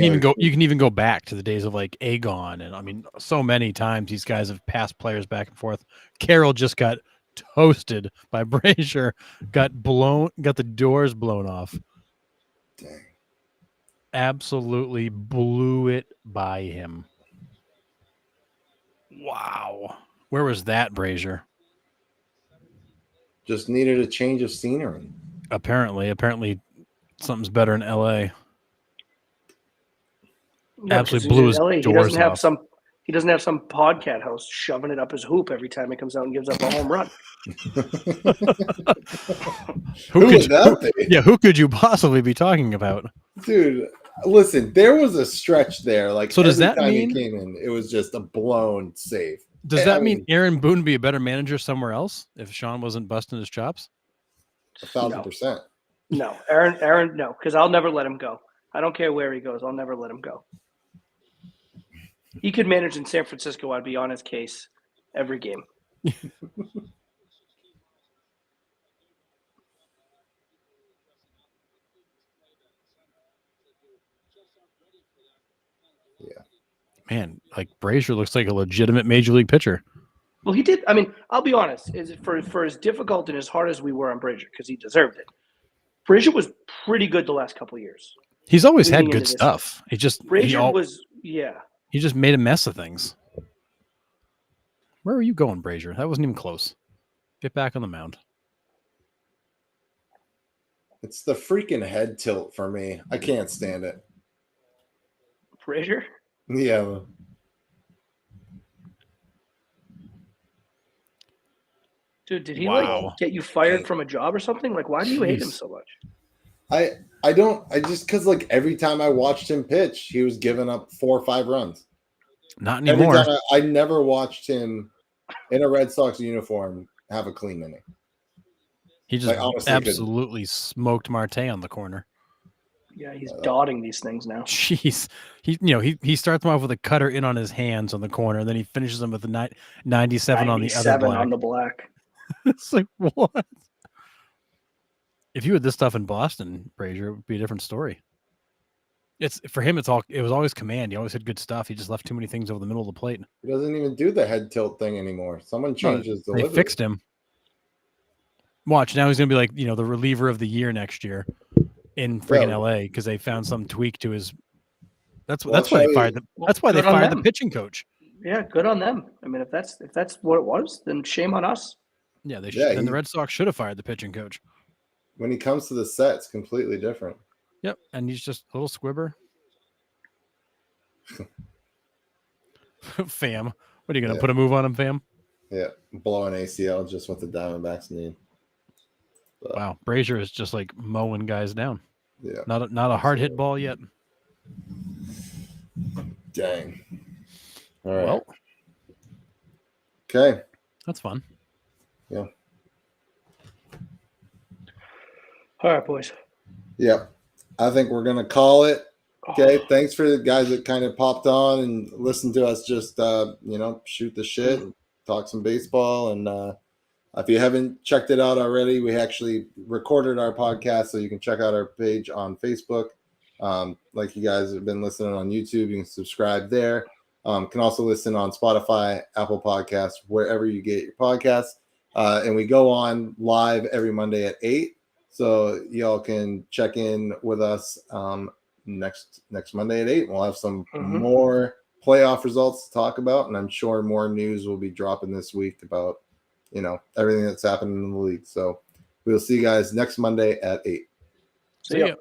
can even go back to the days of like Agon, and I mean, so many times these guys have passed players back and forth. Carroll just got toasted by Brazier, got the doors blown off. Dang. Absolutely blew it by him. Wow. Where was that, Brazier? Just needed a change of scenery. Apparently something's better in LA. Yeah, absolutely blew his LA, doors off. He doesn't have some podcast host shoving it up his hoop every time he comes out and gives up a home run. Who could you possibly be talking about? Dude, listen, there was a stretch there. Like, so does that he mean came in, it was just a blown save? Does that mean Aaron Boone would be a better manager somewhere else if Sean wasn't busting his chops? 1,000%. No, Aaron, no, because I'll never let him go. I don't care where he goes. I'll never let him go. He could manage in San Francisco. I'd be on his case every game. Yeah. Man, like Brazier looks like a legitimate major league pitcher. Well, he did. I mean, I'll be honest. Is for as difficult and as hard as we were on Brazier, because he deserved it. Brazier was pretty good the last couple of years. He's always had leading good into this stuff. He just Brazier was he just made a mess of things. Where are you going, Brazier? That wasn't even close. Get back on the mound. It's the freaking head tilt for me. I can't stand it. Brazier? Yeah. Dude, did he like get you fired from a job or something? Like, why do you hate him so much? I don't. I just because like every time I watched him pitch, he was giving up 4 or 5 runs. Not anymore. I never watched him in a Red Sox uniform have a clean inning. He just absolutely smoked Marte on the corner. Yeah, he's dotting these things now. Jeez, he starts them off with a cutter in on his hands on the corner, and then he finishes them with a 97 on the other black. On the black. It's like, what? If you had this stuff in Boston, Brazier, it would be a different story. It's for him. It was always command. He always had good stuff. He just left too many things over the middle of the plate. He doesn't even do the head tilt thing anymore. Someone changes the. They fixed him. Watch, now he's gonna be like, the reliever of the year next year in freaking LA because they found some tweak to his. That's why they fired the pitching coach. Yeah, good on them. I mean, if that's what it was, then shame on us. Yeah, they should. And the Red Sox should have fired the pitching coach. When he comes to the set, it's completely different. Yep, and he's just a little squibber. Fam, what are you gonna put a move on him, Fam? Yeah, blow an ACL, just what the Diamondbacks need. But, wow, Brazier is just like mowing guys down. Yeah, not a hard hit ball yet. Dang. All right. Well, okay, that's fun. Yeah. All right, boys. Yep. I think we're going to call it. Okay. Thanks for the guys that kind of popped on and listened to us just, shoot the shit and talk some baseball. And if you haven't checked it out already, we actually recorded our podcast, so you can check out our page on Facebook. Like you guys have been listening on YouTube, you can subscribe there. Can also listen on Spotify, Apple Podcasts, wherever you get your podcasts. And we go on live every Monday at 8. So y'all can check in with us next Monday at 8. We'll have some more playoff results to talk about, and I'm sure more news will be dropping this week about everything that's happening in the league. So we'll see you guys next Monday at 8. See ya.